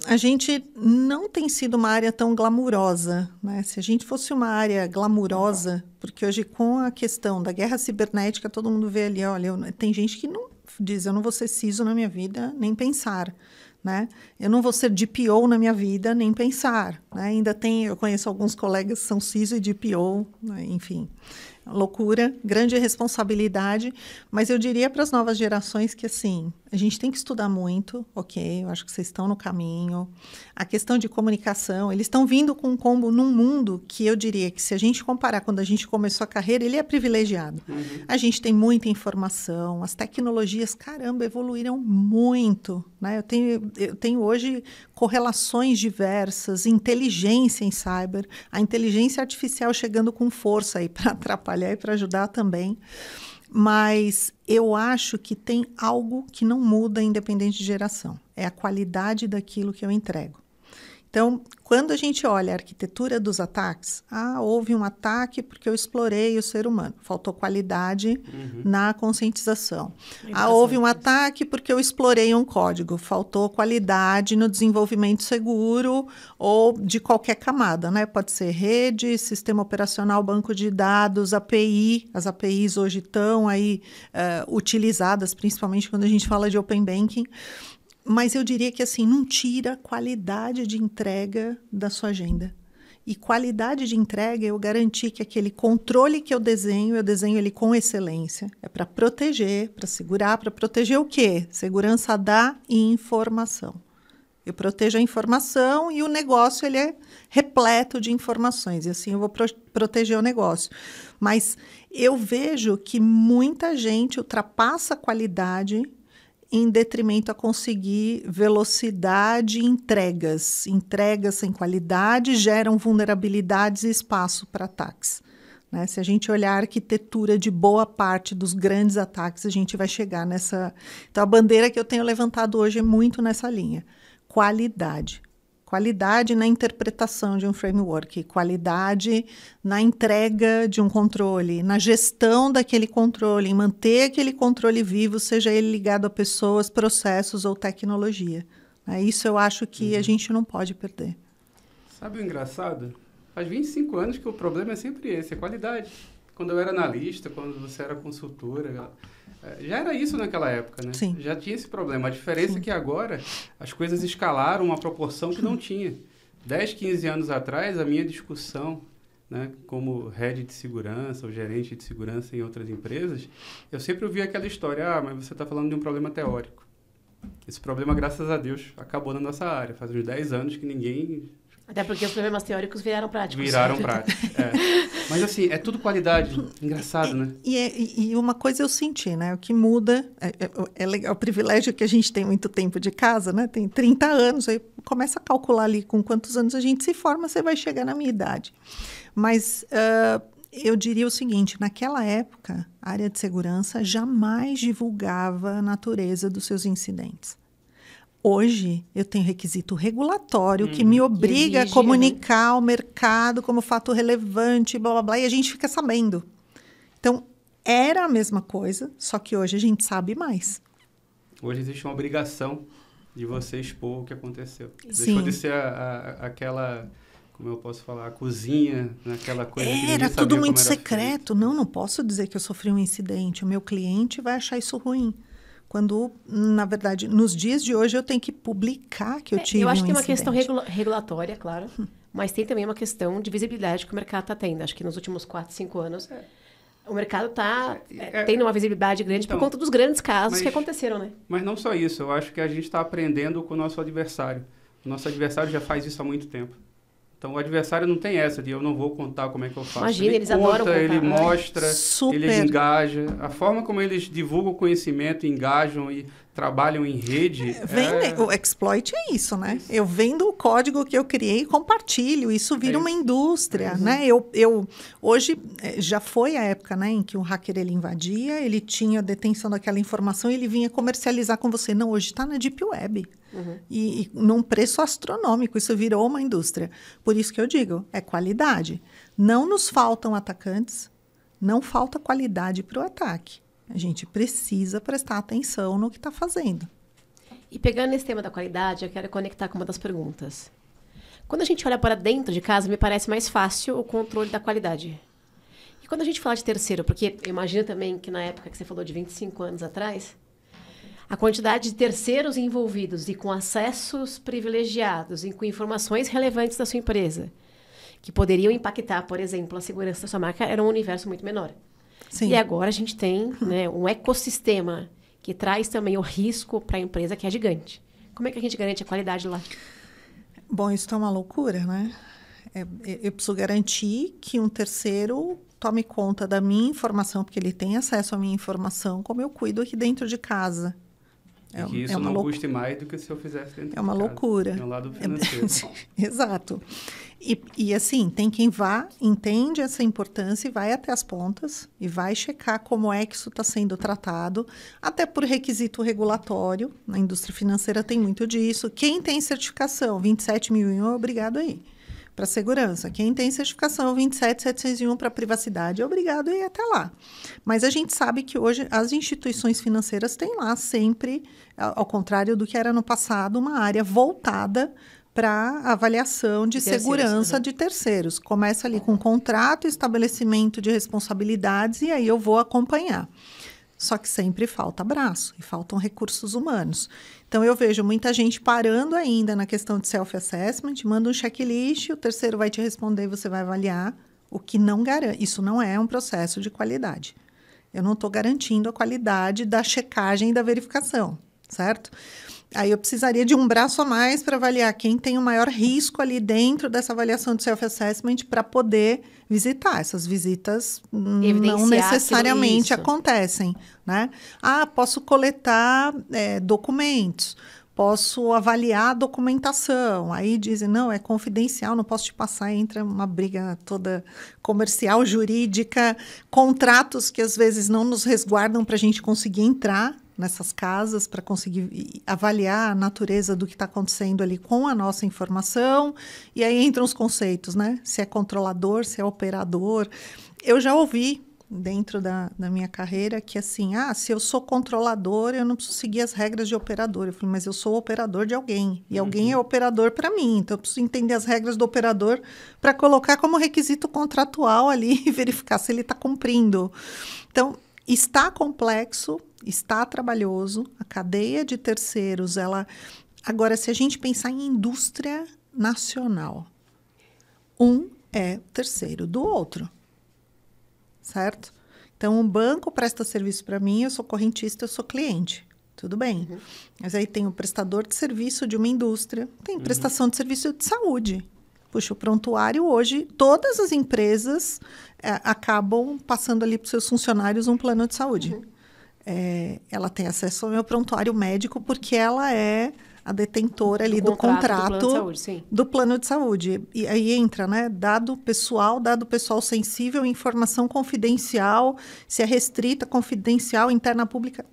Speaker 3: a gente não tem sido uma área tão glamurosa, né? Se a gente fosse uma área glamurosa, porque hoje com a questão da guerra cibernética, todo mundo vê ali, olha, tem gente que não diz, eu não vou ser CISO na minha vida, nem pensar, né? Eu não vou ser DPO na minha vida, nem pensar, né? Eu conheço alguns colegas que são CISO e DPO, né? Enfim, loucura, grande responsabilidade, mas eu diria para as novas gerações que, assim, a gente tem que estudar muito, ok, eu acho que vocês estão no caminho. A questão de comunicação, eles estão vindo com um combo num mundo que eu diria que, se a gente comparar quando a gente começou a carreira, ele é privilegiado. A gente tem muita informação, as tecnologias, caramba, evoluíram muito, né? Eu tenho hoje correlações diversas, inteligência em cyber, a inteligência artificial chegando com força aí para atrapalhar e para ajudar também. Mas eu acho que tem algo que não muda independente de geração. É a qualidade daquilo que eu entrego. Então, quando a gente olha a arquitetura dos ataques, houve um ataque porque eu explorei o ser humano. Faltou qualidade na conscientização. Houve um ataque porque eu explorei um código. Faltou qualidade no desenvolvimento seguro ou de qualquer camada, né? Pode ser rede, sistema operacional, banco de dados, API. As APIs hoje estão aí utilizadas, principalmente quando a gente fala de Open Banking. Mas eu diria que, assim, não tira qualidade de entrega da sua agenda. E qualidade de entrega, eu garantir que aquele controle que eu desenho ele com excelência. É para proteger, para segurar, para proteger o quê? Segurança da informação. Eu protejo a informação e o negócio ele é repleto de informações. E assim eu vou proteger o negócio. Mas eu vejo que muita gente ultrapassa a qualidade em detrimento a conseguir velocidade e entregas. Entregas sem qualidade geram vulnerabilidades e espaço para ataques. Né? Se a gente olhar a arquitetura de boa parte dos grandes ataques, a gente vai chegar nessa... Então, a bandeira que eu tenho levantado hoje é muito nessa linha. Qualidade. Qualidade na interpretação de um framework, qualidade na entrega de um controle, na gestão daquele controle, em manter aquele controle vivo, seja ele ligado a pessoas, processos ou tecnologia. Isso eu acho que a gente não pode perder.
Speaker 2: Sabe o engraçado? Faz 25 anos que o problema é sempre esse, a qualidade. Quando eu era analista, quando você era consultora, já era isso naquela época, né?
Speaker 3: Sim.
Speaker 2: Já tinha esse problema. A diferença é que agora as coisas escalaram uma proporção que não tinha. 10, 15 anos atrás, a minha discussão, né, como head de segurança ou gerente de segurança em outras empresas, eu sempre ouvia aquela história, mas você está falando de um problema teórico. Esse problema, graças a Deus, acabou na nossa área. Faz uns 10 anos que ninguém...
Speaker 1: Até porque os problemas teóricos viraram práticos.
Speaker 2: Viraram práticos, Mas assim, é tudo qualidade. Engraçado, né?
Speaker 3: E uma coisa eu senti, né? O que muda é legal, o privilégio que a gente tem muito tempo de casa, né? Tem 30 anos, aí começa a calcular ali com quantos anos a gente se forma, você vai chegar na minha idade. Mas eu diria o seguinte, naquela época, a área de segurança jamais divulgava a natureza dos seus incidentes. Hoje, eu tenho requisito regulatório que me obriga a comunicar ao mercado como fato relevante, blá, blá, blá, e a gente fica sabendo. Então, era a mesma coisa, só que hoje a gente sabe mais.
Speaker 2: Hoje existe uma obrigação de você expor o que aconteceu.
Speaker 3: Sim.
Speaker 2: Deixou de ser aquela, como eu posso falar, a cozinha, aquela coisa que ninguém
Speaker 3: Era
Speaker 2: sabia
Speaker 3: tudo muito
Speaker 2: como era
Speaker 3: secreto.
Speaker 2: feito.
Speaker 3: Não posso dizer que eu sofri um incidente. O meu cliente vai achar isso ruim. Quando, na verdade, nos dias de hoje eu tenho que publicar que eu tive um incidente.
Speaker 1: Eu acho que tem uma questão regulatória, claro, mas tem também uma questão de visibilidade que o mercado está tendo. Acho que nos últimos 4, 5 anos, o mercado está tendo uma visibilidade grande por conta dos grandes casos que aconteceram, né?
Speaker 2: Mas não só isso, eu acho que a gente está aprendendo com o nosso adversário. O nosso adversário já faz isso há muito tempo. Então, o adversário não tem essa de eu não vou contar como é que eu faço.
Speaker 1: Imagina, eles adoram contar.
Speaker 2: Ele mostra,
Speaker 3: Super.
Speaker 2: Ele engaja. A forma como eles divulgam o conhecimento, engajam e trabalham em rede...
Speaker 3: O exploit é isso, né? Eu vendo o código que eu criei e compartilho. Isso vira uma indústria, né? Hoje, já foi a época, né, em que o hacker ele invadia, ele tinha a detenção daquela informação e ele vinha comercializar com você. Não, hoje está na Deep Web. E num preço astronômico. Isso virou uma indústria. Por isso que eu digo, é qualidade. Não nos faltam atacantes, não falta qualidade para o ataque. A gente precisa prestar atenção no que está fazendo.
Speaker 1: E pegando nesse tema da qualidade, eu quero conectar com uma das perguntas. Quando a gente olha para dentro de casa, me parece mais fácil o controle da qualidade. E quando a gente fala de terceiro, porque eu imagino também que na época que você falou de 25 anos atrás, a quantidade de terceiros envolvidos e com acessos privilegiados e com informações relevantes da sua empresa, que poderiam impactar, por exemplo, a segurança da sua marca, era um universo muito menor.
Speaker 3: Sim.
Speaker 1: E agora a gente tem, né, um ecossistema que traz também o risco para a empresa, que é gigante. Como é que a gente garante a qualidade lá?
Speaker 3: Bom, isso é uma loucura, né? Eu preciso garantir que um terceiro tome conta da minha informação, porque ele tem acesso à minha informação, como eu cuido aqui dentro de casa.
Speaker 2: E que isso não custe mais do que se eu fizesse dentro de casa.
Speaker 3: É uma loucura.
Speaker 2: É um lado financeiro.
Speaker 3: Exato. E assim, tem quem vá, entende essa importância e vai até as pontas e vai checar como é que isso está sendo tratado, até por requisito regulatório. Na indústria financeira tem muito disso. Quem tem certificação 27001 é obrigado a ir para segurança. Quem tem certificação 27701 para privacidade é obrigado a ir até lá. Mas a gente sabe que hoje as instituições financeiras têm lá sempre, ao contrário do que era no passado, uma área voltada para avaliação de segurança de terceiros. Começa ali com contrato, estabelecimento de responsabilidades e aí eu vou acompanhar. Só que sempre falta braço e faltam recursos humanos. Então, eu vejo muita gente parando ainda na questão de self-assessment, manda um checklist, o terceiro vai te responder e você vai avaliar, o que não garante. Isso não é um processo de qualidade. Eu não estou garantindo a qualidade da checagem e da verificação, certo? Aí eu precisaria de um braço a mais para avaliar quem tem o maior risco ali dentro dessa avaliação de self-assessment para poder visitar. Essas visitas não necessariamente acontecem, né? Posso coletar documentos, posso avaliar a documentação. Aí dizem, não, é confidencial, não posso te passar. Entra uma briga toda comercial, jurídica, contratos que às vezes não nos resguardam para a gente conseguir entrar nessas casas para conseguir avaliar a natureza do que está acontecendo ali com a nossa informação. E aí entram os conceitos, né? Se é controlador, se é operador. Eu já ouvi dentro da minha carreira que assim, se eu sou controlador, eu não preciso seguir as regras de operador. Eu falei, mas eu sou operador de alguém. E alguém é operador para mim. Então, eu preciso entender as regras do operador para colocar como requisito contratual ali e verificar se ele está cumprindo. Então, está complexo, está trabalhoso, a cadeia de terceiros, Agora, se a gente pensar em indústria nacional, um é terceiro do outro, certo? Então, um banco presta serviço para mim, eu sou correntista, eu sou cliente, tudo bem. Mas aí tem o prestador de serviço de uma indústria, tem prestação de serviço de saúde. Puxa, o prontuário hoje, todas as empresas acabam passando ali para os seus funcionários um plano de saúde. Ela tem acesso ao meu prontuário médico porque ela é a detentora ali do contrato do plano de saúde. E aí entra, né? Dado pessoal sensível, informação confidencial, se é restrita, confidencial, interna pública.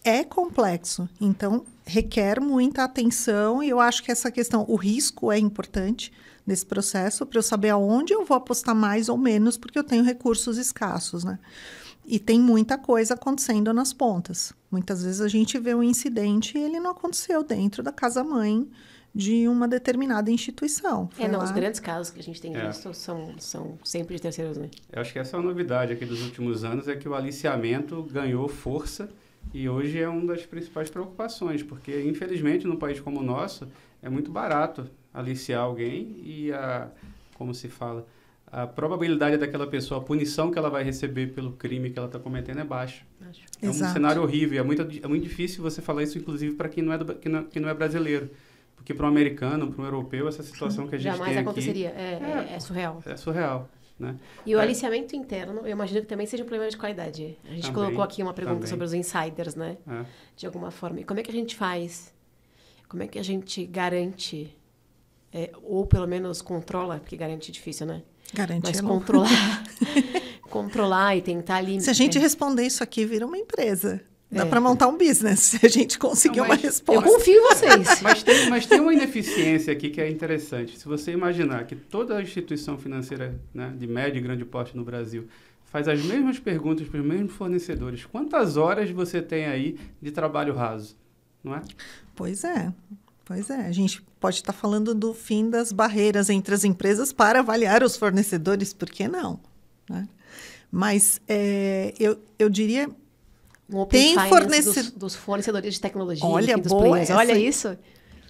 Speaker 3: É complexo. Então, requer muita atenção e eu acho que essa questão, o risco é importante nesse processo para eu saber aonde eu vou apostar mais ou menos porque eu tenho recursos escassos, né? E tem muita coisa acontecendo nas pontas. Muitas vezes a gente vê um incidente e ele não aconteceu dentro da casa-mãe de uma determinada instituição.
Speaker 1: Os grandes casos que a gente tem visto são sempre de terceiros, né?
Speaker 2: Eu acho que essa é uma novidade aqui dos últimos anos, é que o aliciamento ganhou força e hoje é uma das principais preocupações, porque, infelizmente, num país como o nosso, é muito barato aliciar alguém e como se fala, a probabilidade daquela pessoa, a punição que ela vai receber pelo crime que ela está cometendo é baixa. É um cenário horrível. É muito difícil você falar isso, inclusive, para quem não é brasileiro. Porque para um americano, para um europeu, essa situação que a gente
Speaker 1: jamais
Speaker 2: tem
Speaker 1: aconteceria. É surreal.
Speaker 2: É surreal. Né?
Speaker 1: E o aliciamento interno, eu imagino que também seja um problema de qualidade. A gente colocou aqui uma pergunta sobre os insiders, né? De alguma forma. E como é que a gente faz? Como é que a gente garante, ou pelo menos controla, porque garante é difícil, né?
Speaker 3: Garante.
Speaker 1: Mas controlar e tentar ali...
Speaker 3: Se a gente responder isso aqui, vira uma empresa. Dá para montar um business, se a gente conseguir uma resposta.
Speaker 1: Eu confio em vocês.
Speaker 2: Mas tem uma ineficiência aqui que é interessante. Se você imaginar que toda instituição financeira, né, de médio e grande porte no Brasil faz as mesmas perguntas para os mesmos fornecedores, quantas horas você tem aí de trabalho raso? Não é?
Speaker 3: Pois é. A gente pode estar falando do fim das barreiras entre as empresas para avaliar os fornecedores, por que não? Né? Mas eu diria...
Speaker 1: Tem dos fornecedores de tecnologia.
Speaker 3: Olha,
Speaker 1: dos
Speaker 3: boa
Speaker 1: players. Olha isso.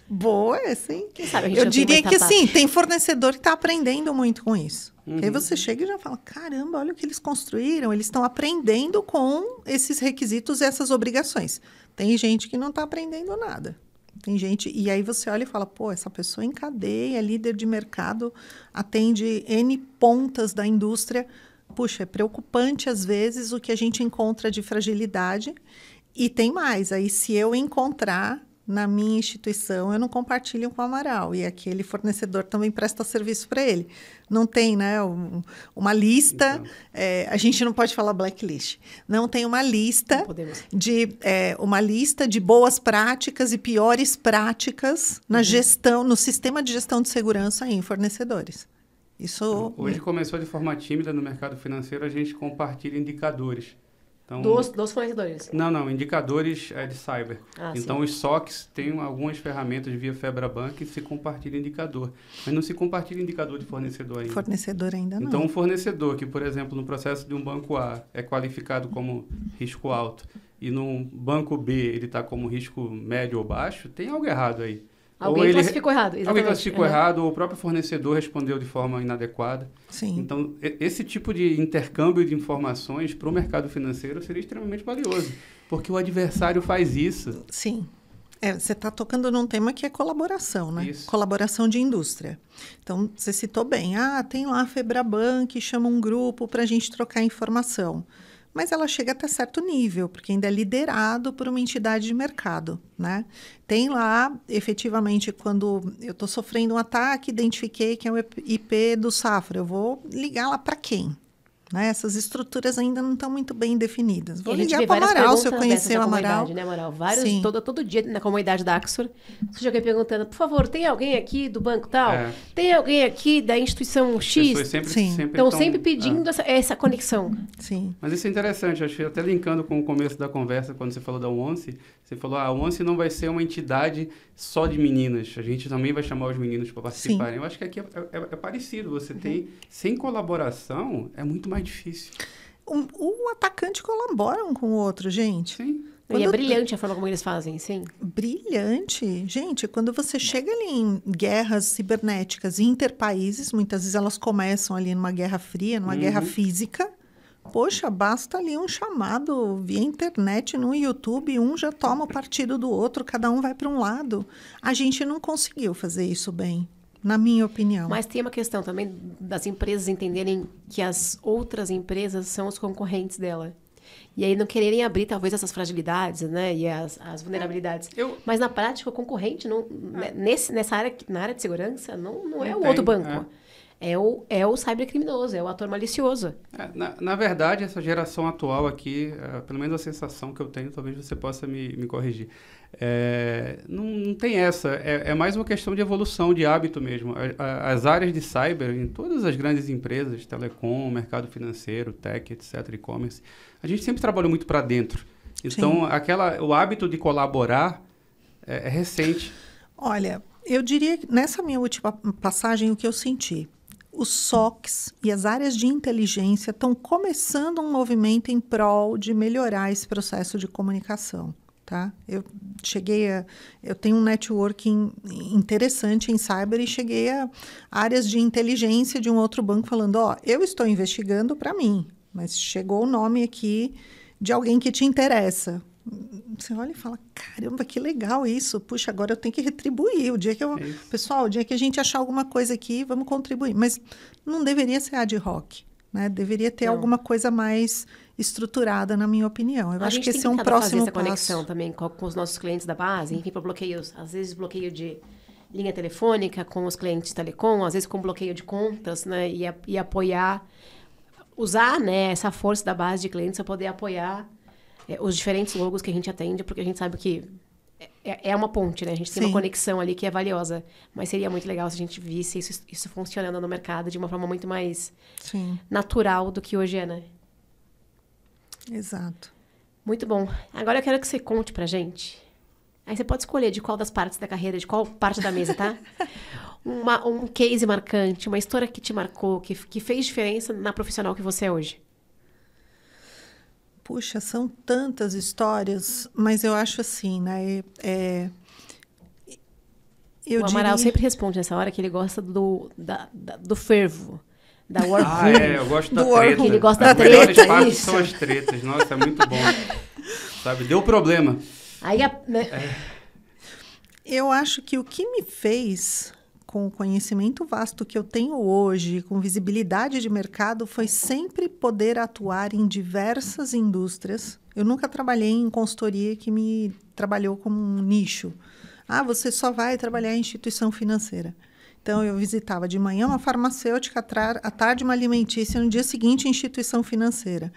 Speaker 3: Boa, sim.
Speaker 1: Quem sabe a gente
Speaker 3: eu diria que sim, tem fornecedor que está aprendendo muito com isso. Porque aí você chega e já fala, caramba, olha o que eles construíram. Eles estão aprendendo com esses requisitos e essas obrigações. Tem gente que não está aprendendo nada. Tem gente... E aí você olha e fala, essa pessoa em cadeia, líder de mercado, atende N pontas da indústria. Puxa, é preocupante, às vezes, o que a gente encontra de fragilidade. E tem mais. Aí, se eu encontrar na minha instituição, eu não compartilho com o Amaral. E aquele fornecedor também presta serviço para ele. Não tem, né, uma lista... a gente não pode falar blacklist. Não tem uma lista de boas práticas e piores práticas na gestão, no sistema de gestão de segurança em fornecedores. Isso...
Speaker 2: Hoje começou de forma tímida no mercado financeiro, a gente compartilha indicadores. Então,
Speaker 1: dos fornecedores?
Speaker 2: Não, indicadores de cyber. Então,
Speaker 1: sim.
Speaker 2: Os SOCs têm algumas ferramentas via Febraban que se compartilha indicador, mas não se compartilha indicador de fornecedor ainda.
Speaker 3: Fornecedor ainda não.
Speaker 2: Então, um fornecedor que, por exemplo, no processo de um banco A é qualificado como risco alto e no banco B ele está como risco médio ou baixo, tem algo errado aí.
Speaker 1: Alguém classificou errado, exatamente.
Speaker 2: Alguém classificou errado, ou o próprio fornecedor respondeu de forma inadequada.
Speaker 3: Sim.
Speaker 2: Então, esse tipo de intercâmbio de informações para o mercado financeiro seria extremamente valioso, porque o adversário faz isso.
Speaker 3: Sim. Você está tocando num tema que é colaboração, né?
Speaker 2: Isso.
Speaker 3: Colaboração de indústria. Então, você citou bem. Tem lá a Febraban que chama um grupo para a gente trocar informação. Mas ela chega até certo nível, porque ainda é liderado por uma entidade de mercado, né? Tem lá, efetivamente, quando eu estou sofrendo um ataque, identifiquei que é o IP do Safra. Eu vou ligar lá para quem? Né? Essas estruturas ainda não estão muito bem definidas. Vou ligar para o Amaral, se eu conhecer o Amaral.
Speaker 1: Né, Amaral? Todo dia na comunidade da Axor, você alguém perguntando, por favor, tem alguém aqui do banco tal? Tem alguém aqui da instituição X? Estão sempre pedindo essa conexão.
Speaker 3: Sim.
Speaker 2: Mas isso é interessante, acho que até linkando com o começo da conversa, quando você falou da ONCE, você falou, a ONCE não vai ser uma entidade só de meninas, a gente também vai chamar os meninos para participarem. Eu acho que aqui é parecido, você tem, sem colaboração, é muito mais difícil.
Speaker 3: O atacante colabora um com o outro, gente.
Speaker 2: Sim.
Speaker 1: E é brilhante a forma como eles fazem, sim.
Speaker 3: Brilhante. Gente, quando você chega ali em guerras cibernéticas interpaíses, muitas vezes elas começam ali numa guerra fria, numa guerra física. Poxa, basta ali um chamado via internet, no YouTube, um já toma o partido do outro, cada um vai para um lado. A gente não conseguiu fazer isso bem, na minha opinião.
Speaker 1: Mas tem uma questão também das empresas entenderem que as outras empresas são os concorrentes dela. E aí não quererem abrir, talvez, essas fragilidades, né? E as vulnerabilidades. Mas, na prática, o concorrente, nessa área, na área de segurança, não é o outro banco. É o cybercriminoso, é o ator malicioso.
Speaker 2: Na verdade, essa geração atual aqui, pelo menos a sensação que eu tenho, talvez você possa me corrigir, não tem essa. É mais uma questão de evolução, de hábito mesmo. As áreas de cyber, em todas as grandes empresas, telecom, mercado financeiro, tech, etc., e-commerce, a gente sempre trabalhou muito para dentro. Então, o hábito de colaborar é recente.
Speaker 3: Olha, eu diria que nessa minha última passagem, o que eu senti... Os SOCs e as áreas de inteligência estão começando um movimento em prol de melhorar esse processo de comunicação, tá? Eu tenho um networking interessante em cyber e cheguei a áreas de inteligência de um outro banco falando, eu estou investigando para mim, mas chegou o nome aqui de alguém que te interessa. Você olha e fala, caramba, que legal isso. Puxa, agora eu tenho que retribuir. Pessoal, o dia que a gente achar alguma coisa aqui, vamos contribuir. Mas não deveria ser ad hoc, né? Deveria ter alguma coisa mais estruturada, na minha opinião. Eu acho que esse é um próximo passo.
Speaker 1: A gente tem que fazer essa conexão também com os nossos clientes da base, enfim, para bloqueios. Às vezes, bloqueio de linha telefônica com os clientes de telecom, às vezes com bloqueio de contas, né? E apoiar, usar, né, essa força da base de clientes para poder apoiar os diferentes logos que a gente atende, porque a gente sabe que é uma ponte, né? A gente tem uma conexão ali que é valiosa. Mas seria muito legal se a gente visse isso funcionando no mercado de uma forma muito mais natural do que hoje é, né?
Speaker 3: Exato.
Speaker 1: Muito bom. Agora eu quero que você conte pra gente. Aí você pode escolher de qual das partes da carreira, de qual parte da mesa, tá? Um case marcante, uma história que te marcou, que fez diferença na profissional que você é hoje.
Speaker 3: Puxa, são tantas histórias, mas eu acho assim, né?
Speaker 1: O Amaral sempre responde nessa hora que ele gosta do fervo, da war room.
Speaker 2: Eu gosto da treta.
Speaker 1: Ele gosta da
Speaker 2: treta. As melhores partes
Speaker 1: isso.
Speaker 2: São as tretas. Nossa, é muito bom. Sabe, deu problema.
Speaker 1: Aí,
Speaker 3: Eu acho que o que me fez, com o conhecimento vasto que eu tenho hoje, com visibilidade de mercado, foi sempre poder atuar em diversas indústrias. Eu nunca trabalhei em consultoria que me trabalhou como um nicho. Você só vai trabalhar em instituição financeira. Então, eu visitava de manhã uma farmacêutica, à tarde uma alimentícia, no dia seguinte instituição financeira.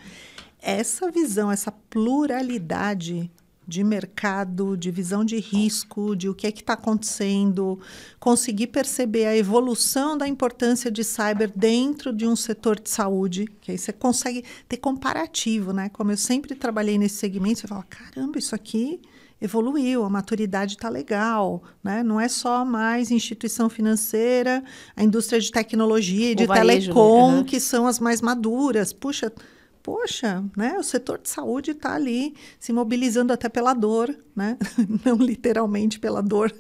Speaker 3: Essa visão, essa pluralidade de mercado, de visão de risco, de o que é que está acontecendo, conseguir perceber a evolução da importância de cyber dentro de um setor de saúde, que aí você consegue ter comparativo, né? Como eu sempre trabalhei nesse segmento, você fala, caramba, isso aqui evoluiu, a maturidade está legal, né? Não é só mais instituição financeira, a indústria de tecnologia e de
Speaker 1: varejo,
Speaker 3: telecom,
Speaker 1: né?
Speaker 3: que são as mais maduras. Puxa, poxa, né? O setor de saúde está ali se mobilizando até pela dor, né? Não literalmente pela dor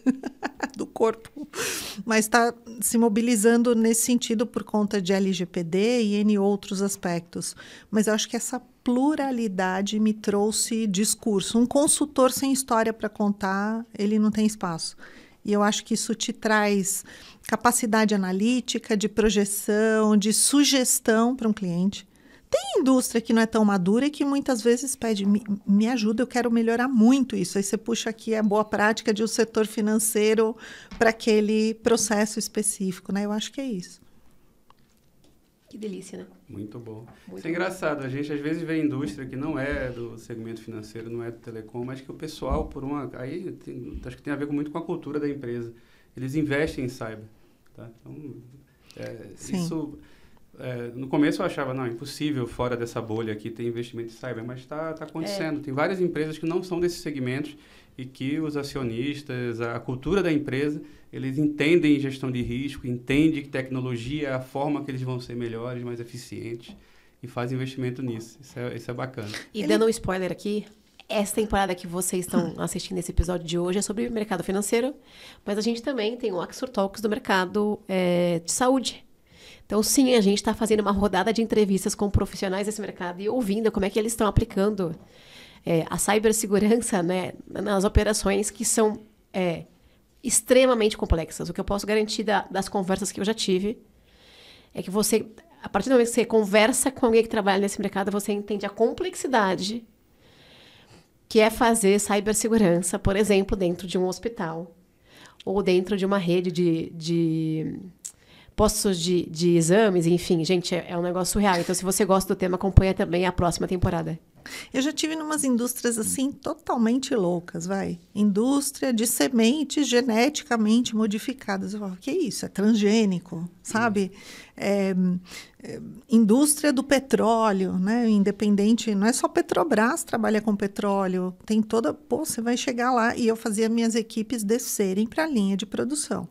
Speaker 3: do corpo, mas está se mobilizando nesse sentido por conta de LGPD e N outros aspectos. Mas eu acho que essa pluralidade me trouxe discurso. Um consultor sem história para contar, ele não tem espaço. E eu acho que isso te traz capacidade analítica, de projeção, de sugestão para um cliente. Tem indústria que não é tão madura e que muitas vezes pede, me ajuda, eu quero melhorar muito isso. Aí você puxa aqui a boa prática de um setor financeiro para aquele processo específico, né? Eu acho que é isso.
Speaker 1: Que delícia, né?
Speaker 2: Muito bom.
Speaker 1: Muito
Speaker 2: Isso é engraçado. A gente às vezes vê indústria que não é do segmento financeiro, não é do telecom, mas que o pessoal, acho que tem a ver muito com a cultura da empresa. Eles investem em cyber. Tá? Então, isso... no começo eu achava, não, impossível fora dessa bolha aqui ter investimento em cyber, mas está acontecendo. Tem várias empresas que não são desses segmentos e que os acionistas, a cultura da empresa, eles entendem gestão de risco, entendem que tecnologia é a forma que eles vão ser melhores, mais eficientes e fazem investimento nisso. Isso é bacana.
Speaker 1: E dando um spoiler aqui, essa temporada que vocês estão assistindo esse episódio de hoje é sobre mercado financeiro, mas a gente também tem o Axor Talks do mercado de saúde. Então, sim, a gente está fazendo uma rodada de entrevistas com profissionais desse mercado e ouvindo como é que eles estão aplicando a cibersegurança, né, nas operações que são extremamente complexas. O que eu posso garantir das conversas que eu já tive é que você, a partir do momento que você conversa com alguém que trabalha nesse mercado, você entende a complexidade que é fazer cibersegurança, por exemplo, dentro de um hospital ou dentro de uma rede de postos de exames, enfim, gente, é um negócio surreal. Então, se você gosta do tema, acompanha também a próxima temporada.
Speaker 3: Eu já tive em umas indústrias, assim, totalmente loucas, vai. Indústria de sementes geneticamente modificadas. Eu falo, que isso? É transgênico, sabe? Indústria do petróleo, né? Independente, não é só Petrobras trabalha com petróleo. Tem toda... Pô, você vai chegar lá e eu fazia minhas equipes descerem para a linha de produção.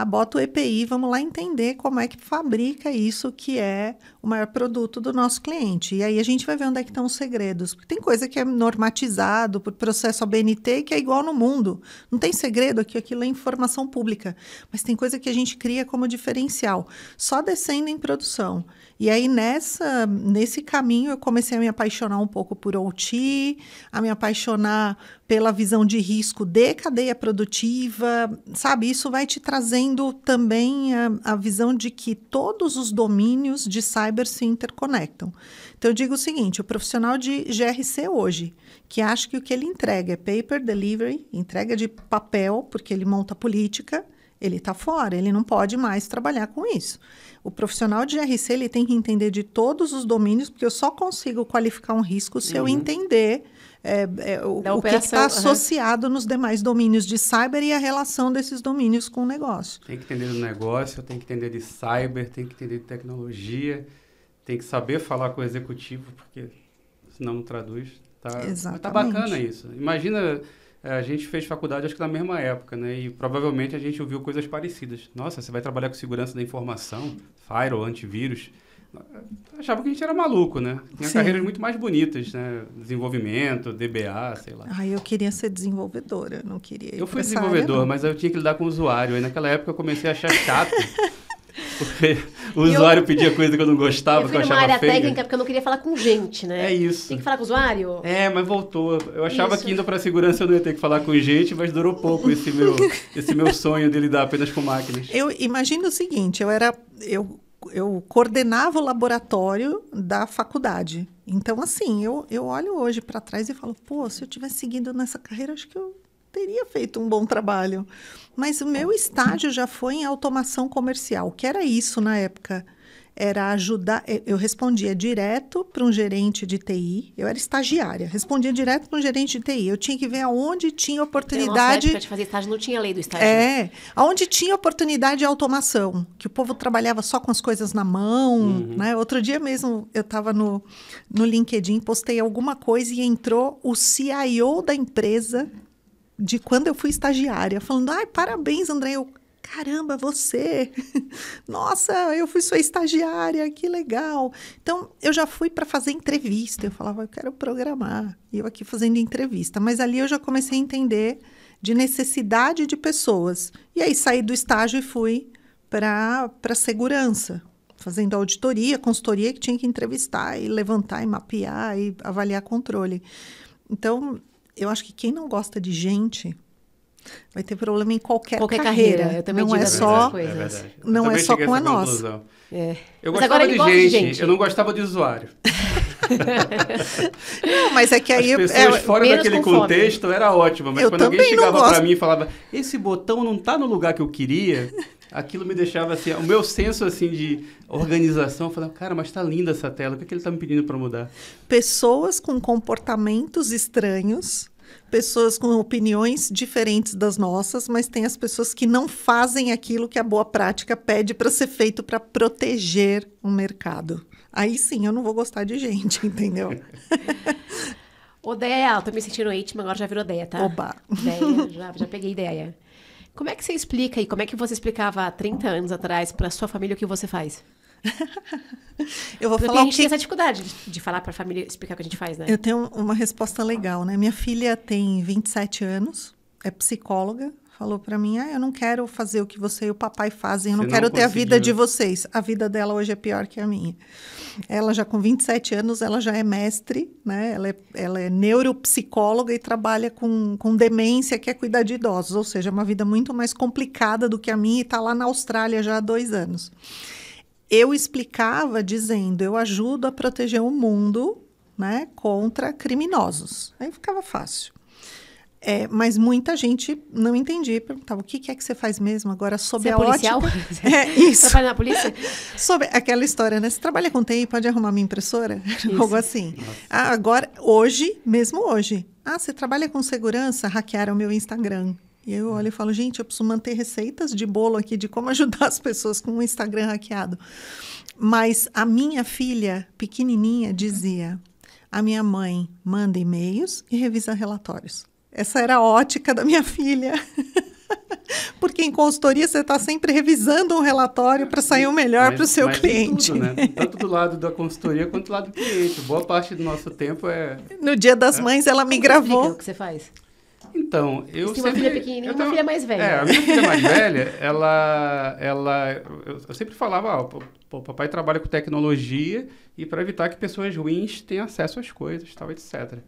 Speaker 3: Bota o EPI, vamos lá entender como é que fabrica isso que é o maior produto do nosso cliente. E aí a gente vai ver onde é que estão os segredos. Porque tem coisa que é normatizado por processo ABNT que é igual no mundo. Não tem segredo aqui, aquilo é informação pública. Mas tem coisa que a gente cria como diferencial. Só descendo em produção. E aí, nesse caminho, eu comecei a me apaixonar um pouco por OT, a me apaixonar pela visão de risco de cadeia produtiva, sabe? Isso vai te trazendo também a visão de que todos os domínios de cyber se interconectam. Então, eu digo o seguinte, o profissional de GRC hoje, que acha que o que ele entrega é paper delivery, entrega de papel, porque ele monta política, ele está fora, ele não pode mais trabalhar com isso. O profissional de GRC ele tem que entender de todos os domínios, porque eu só consigo qualificar um risco se eu entender o que está associado nos demais domínios de cyber e a relação desses domínios com o negócio.
Speaker 2: Tem que entender do negócio, tem que entender de cyber, tem que entender de tecnologia, tem que saber falar com o executivo, porque senão não traduz.
Speaker 3: Exatamente.
Speaker 2: Mas tá bacana isso. Imagina... A gente fez faculdade, acho que na mesma época, né? E provavelmente a gente ouviu coisas parecidas. Nossa, você vai trabalhar com segurança da informação, firewall, antivírus. Eu achava que a gente era maluco, né? Tinha carreiras muito mais bonitas, né? Desenvolvimento, DBA, sei lá.
Speaker 3: Eu queria ser desenvolvedora, não queria ir.
Speaker 2: Eu fui desenvolvedor, mas eu tinha que lidar com o usuário. Aí naquela época eu comecei a achar chato. Porque o usuário pedia coisa que eu não gostava, que eu achava feia.
Speaker 1: Eu fui numa área técnica porque eu não queria falar com gente, né?
Speaker 2: É isso.
Speaker 1: Tem que falar com o usuário?
Speaker 2: Mas voltou. Eu achava que indo para segurança eu não ia ter que falar com gente, mas durou pouco esse meu sonho de lidar apenas com máquinas.
Speaker 3: Eu imagino o seguinte, eu coordenava o laboratório da faculdade. Então, assim, eu olho hoje para trás e falo, pô, se eu tivesse seguido nessa carreira, acho que eu teria feito um bom trabalho. Mas o meu estágio já foi em automação comercial. O que era isso na época? Era ajudar... Eu respondia direto para um gerente de TI. Eu era estagiária. Respondia direto para um gerente de TI. Eu tinha que ver aonde tinha oportunidade...
Speaker 1: Na nossa época de fazer estágio não tinha lei do estágio.
Speaker 3: Aonde tinha oportunidade de automação. Que o povo trabalhava só com as coisas na mão. Né? Outro dia mesmo, eu estava no LinkedIn, postei alguma coisa e entrou o CIO da empresa... de quando eu fui estagiária, falando, parabéns, André. caramba, você! Nossa, eu fui sua estagiária, que legal! Então, eu já fui para fazer entrevista. Eu falava, eu quero programar. E eu aqui fazendo entrevista. Mas ali eu já comecei a entender de necessidade de pessoas. E aí saí do estágio e fui para segurança, fazendo auditoria, consultoria, que tinha que entrevistar e levantar e mapear e avaliar controle. Então, eu acho que quem não gosta de gente vai ter problema em qualquer carreira.
Speaker 1: Eu também
Speaker 3: não
Speaker 1: digo
Speaker 3: é só,
Speaker 2: verdade.
Speaker 3: não é só com a nossa.
Speaker 2: Eu
Speaker 1: Mas agora
Speaker 2: gostava
Speaker 1: ele gosta de
Speaker 2: gente,
Speaker 1: gente.
Speaker 2: eu não gostava de usuário.
Speaker 3: Não, mas é que aí
Speaker 2: As pessoas fora
Speaker 1: menos
Speaker 2: daquele
Speaker 1: conforme.
Speaker 2: contexto era ótimo, mas
Speaker 3: Eu
Speaker 2: quando alguém
Speaker 3: também não
Speaker 2: chegava para
Speaker 3: gosto.
Speaker 2: mim e falava, esse botão não tá no lugar que eu queria, aquilo me deixava assim, o meu senso assim de organização, eu falava, cara, mas tá linda essa tela, o que é que ele tá me pedindo para mudar?
Speaker 3: pessoas com comportamentos estranhos, pessoas com opiniões diferentes das nossas, mas tem as pessoas que não fazem aquilo que a boa prática pede para ser feito para proteger o mercado. Aí sim, eu não vou gostar de gente, entendeu?
Speaker 1: Odeia, eu tô me sentindo íntima, agora já virou Deia, tá?
Speaker 3: Oba.
Speaker 1: Deia, já peguei ideia. Como é que você explica e como é que você explicava há 30 anos atrás pra sua família o que você faz?
Speaker 3: Eu vou
Speaker 1: Porque
Speaker 3: falar
Speaker 1: a
Speaker 3: o
Speaker 1: gente tem
Speaker 3: que...
Speaker 1: essa dificuldade de falar pra família, explicar o que a gente faz, né?
Speaker 3: Eu tenho uma resposta legal, né? Minha filha tem 27 anos, é psicóloga, falou para mim, eu não quero fazer o que você e o papai fazem, eu não
Speaker 2: Você
Speaker 3: quero
Speaker 2: não
Speaker 3: ter a vida
Speaker 2: conseguiu.
Speaker 3: de vocês. A vida dela hoje é pior que a minha. Ela já com 27 anos, ela já é mestre, né? Ela é neuropsicóloga e trabalha com demência, que é cuidar de idosos, ou seja, é uma vida muito mais complicada do que a minha e está lá na Austrália já há 2 anos. Eu explicava dizendo, eu ajudo a proteger o mundo, né, contra criminosos. Aí ficava fácil. Mas muita gente não entendia, perguntava, o que é que você faz mesmo agora
Speaker 1: Você
Speaker 3: sobre
Speaker 1: é
Speaker 3: a
Speaker 1: policial?
Speaker 3: ótica? Isso.
Speaker 1: Trabalha na polícia?
Speaker 3: Sobre aquela história, né? Você trabalha com TI, pode arrumar minha impressora?
Speaker 1: Isso.
Speaker 3: Algo assim. Agora, hoje, mesmo hoje. Você trabalha com segurança? Hackearam o meu Instagram. E eu olho e falo, gente, eu preciso manter receitas de bolo aqui de como ajudar as pessoas com o Instagram hackeado. Mas a minha filha, pequenininha, dizia, a minha mãe manda e-mails e revisa relatórios. Essa era a ótica da minha filha. Porque em consultoria você está sempre revisando um relatório para sair o melhor para o seu
Speaker 2: mas
Speaker 3: cliente.
Speaker 2: Tudo, né? Tanto do lado da consultoria quanto do lado do cliente. Boa parte do nosso tempo é...
Speaker 3: No Dia das Mães, ela me
Speaker 1: Como você explica
Speaker 3: gravou.
Speaker 1: o que você faz?
Speaker 2: Então, eu
Speaker 1: Você tem
Speaker 2: sempre...
Speaker 1: uma filha pequenininha e uma filha mais velha.
Speaker 2: A minha filha mais velha, eu sempre falava, o papai trabalha com tecnologia e para evitar que pessoas ruins tenham acesso às coisas, tal, etc.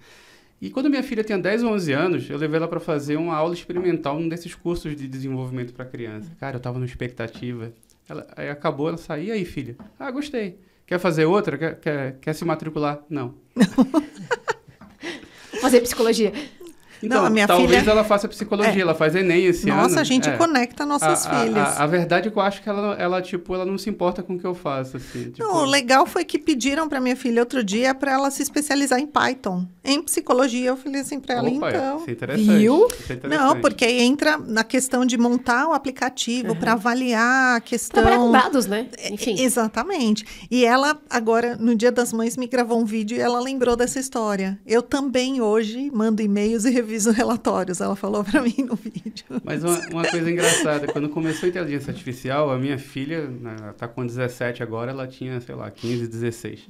Speaker 2: E quando minha filha tinha 10 ou 11 anos, eu levei ela para fazer uma aula experimental num desses cursos de desenvolvimento para criança. Cara, eu tava numa expectativa. Aí acabou, ela saiu, e aí, filha? Gostei. Quer fazer outra? Quer se matricular? Não.
Speaker 1: Fazer psicologia.
Speaker 2: Então,
Speaker 3: Não, a minha
Speaker 2: talvez
Speaker 3: filha-
Speaker 2: ela faça psicologia, ela faz Enem esse ano.
Speaker 3: Nossa, a gente conecta nossas filhas.
Speaker 2: A verdade é que eu acho que ela não se importa com o que eu faço, assim. Tipo,
Speaker 3: Não, o legal foi que pediram para minha filha outro dia para ela se especializar em Python. Em psicologia, eu falei assim para ela,
Speaker 2: opa,
Speaker 3: então...
Speaker 2: isso é interessante.
Speaker 1: Viu?
Speaker 2: Isso é interessante.
Speaker 3: Não, porque aí entra na questão de montar o aplicativo para avaliar a questão...
Speaker 1: Trabalhar com dados, né? Enfim.
Speaker 3: Exatamente. E ela, agora, no Dia das Mães, me gravou um vídeo e ela lembrou dessa história. Eu também, hoje, mando e-mails e reviso relatórios. Ela falou para mim no vídeo.
Speaker 2: Mas uma coisa engraçada, quando começou a inteligência artificial, a minha filha, né, ela tá com 17 agora, ela tinha, sei lá, 15, 16.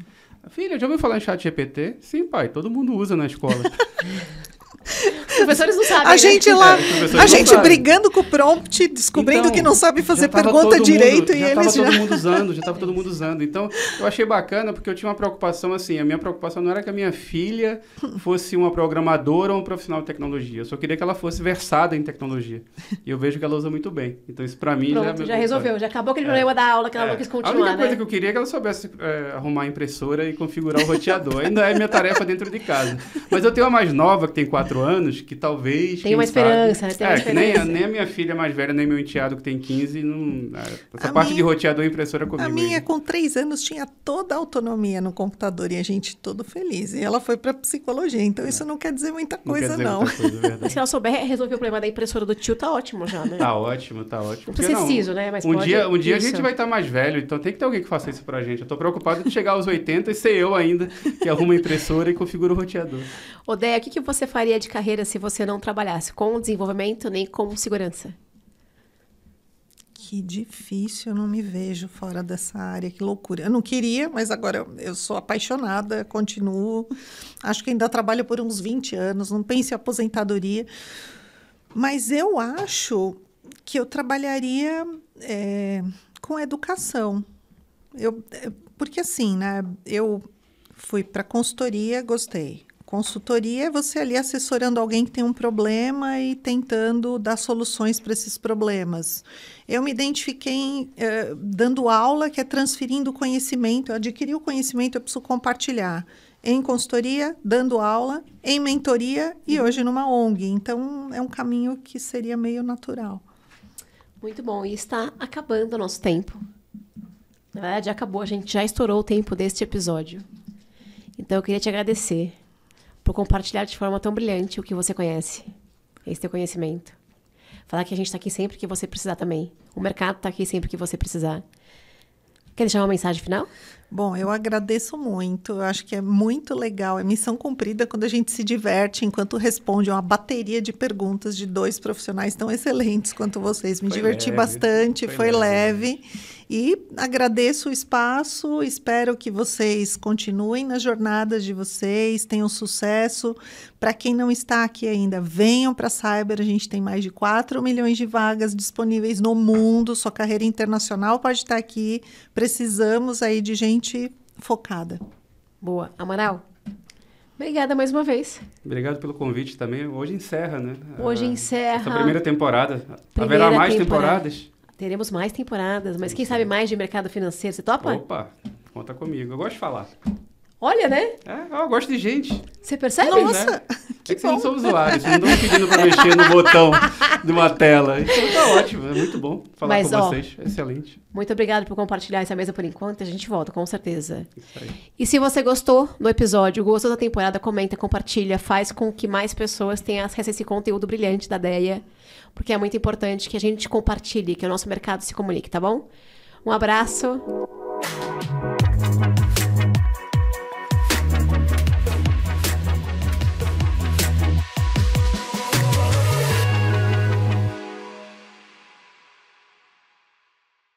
Speaker 2: Filha, já ouviu falar em chat GPT? Sim, pai, todo mundo usa na escola.
Speaker 1: Os professores não sabem,
Speaker 3: A gente lá,
Speaker 2: os professores
Speaker 3: a
Speaker 2: não
Speaker 3: gente
Speaker 2: sabem.
Speaker 3: brigando com o prompt, descobrindo
Speaker 2: Então,
Speaker 3: que não sabe fazer
Speaker 2: já tava
Speaker 3: pergunta
Speaker 2: todo
Speaker 3: direito
Speaker 2: mundo,
Speaker 3: e
Speaker 2: já
Speaker 3: eles
Speaker 2: tava
Speaker 3: já...
Speaker 2: já estava todo mundo usando. Então, eu achei bacana porque eu tinha uma preocupação assim, a minha preocupação não era que a minha filha fosse uma programadora ou um profissional de tecnologia, eu só queria que ela fosse versada em tecnologia. E eu vejo que ela usa muito bem. Então, isso para mim
Speaker 1: Pronto, já resolveu. Já acabou aquele problema da aula que ela não quis
Speaker 2: A
Speaker 1: continuar,
Speaker 2: única coisa
Speaker 1: né?
Speaker 2: que eu queria é que ela soubesse arrumar a impressora e configurar o roteador. Ainda é minha tarefa dentro de casa. Mas eu tenho uma mais nova, que tem 4 anos, que talvez...
Speaker 1: Tem uma esperança, né? Tem uma
Speaker 2: que nem
Speaker 1: esperança.
Speaker 2: a minha filha mais velha, nem meu enteado, que tem 15, essa
Speaker 3: A
Speaker 2: parte de
Speaker 3: minha-
Speaker 2: roteador e impressora comigo.
Speaker 3: A minha,
Speaker 2: ainda.
Speaker 3: com 3 anos, tinha toda a autonomia no computador e a gente todo feliz. E ela foi para psicologia, então isso não quer dizer muita
Speaker 2: Não quer
Speaker 3: coisa,
Speaker 2: dizer
Speaker 3: não.
Speaker 2: muita coisa, é
Speaker 1: Mas
Speaker 2: verdade.
Speaker 1: se ela souber resolver o problema da impressora do tio, tá ótimo já, né?
Speaker 2: Tá ótimo, tá ótimo.
Speaker 1: Não precisa ser
Speaker 2: Porque
Speaker 1: CISO, né? Mas
Speaker 2: um
Speaker 1: pode...
Speaker 2: dia a
Speaker 1: Isso.
Speaker 2: gente vai estar mais velho, então tem que ter alguém que faça isso pra gente. Eu tô preocupado de chegar aos 80 e ser eu ainda, que arruma a impressora e configura o roteador.
Speaker 1: Odeia, o que você faria de carreira se você não trabalhasse com desenvolvimento nem com segurança?
Speaker 3: que difícil, eu não me vejo fora dessa área, que loucura. Eu não queria, mas agora eu sou apaixonada, continuo. Acho que ainda trabalho por uns 20 anos, não penso em aposentadoria. Mas eu acho que eu trabalharia com educação. Porque assim, né, eu fui para consultoria, gostei. Consultoria é você ali assessorando alguém que tem um problema e tentando dar soluções para esses problemas. Eu me identifiquei dando aula, que é transferindo conhecimento. Eu adquiri o conhecimento, eu preciso compartilhar. Em consultoria, dando aula, em mentoria e hoje numa ONG. Então, é um caminho que seria meio natural.
Speaker 1: Muito bom. E está acabando o nosso tempo. Na verdade, acabou. A gente já estourou o tempo deste episódio. Então, eu queria te agradecer por compartilhar de forma tão brilhante o que você conhece, esse teu conhecimento. Falar que a gente está aqui sempre que você precisar também. O mercado está aqui sempre que você precisar. Quer deixar uma mensagem final?
Speaker 3: Bom, eu agradeço muito. Eu acho que é muito legal. É missão cumprida quando a gente se diverte enquanto responde uma bateria de perguntas de 2 profissionais tão excelentes quanto vocês. Me diverti bastante, foi leve. E agradeço o espaço, espero que vocês continuem nas jornadas de vocês, tenham sucesso. Para quem não está aqui ainda, venham para a Cyber, a gente tem mais de 4 milhões de vagas disponíveis no mundo, sua carreira internacional pode estar aqui, precisamos aí de gente focada.
Speaker 1: Boa. Amaral, obrigada mais uma vez.
Speaker 2: Obrigado pelo convite também. Hoje encerra, né?
Speaker 1: Hoje encerra.
Speaker 2: Essa primeira temporada. Haverá mais temporadas?
Speaker 1: Teremos mais temporadas, mas quem sabe mais de mercado financeiro? Você topa?
Speaker 2: Opa, conta comigo. Eu gosto de falar.
Speaker 1: Olha, né?
Speaker 2: Eu gosto de gente.
Speaker 1: Você percebe?
Speaker 3: Nossa,
Speaker 2: né? Que vocês não são usuários, vocês não estão pedindo para mexer no botão de uma tela. Então tá ótimo, é muito bom falar com vocês. Excelente.
Speaker 1: Muito obrigada por compartilhar essa mesa por enquanto. A gente volta, com certeza.
Speaker 2: Isso aí.
Speaker 1: E se você gostou do episódio, gostou da temporada, comenta, compartilha, faz com que mais pessoas tenham acesso a esse conteúdo brilhante da Deia, porque é muito importante que a gente compartilhe, que o nosso mercado se comunique, tá bom? Um abraço.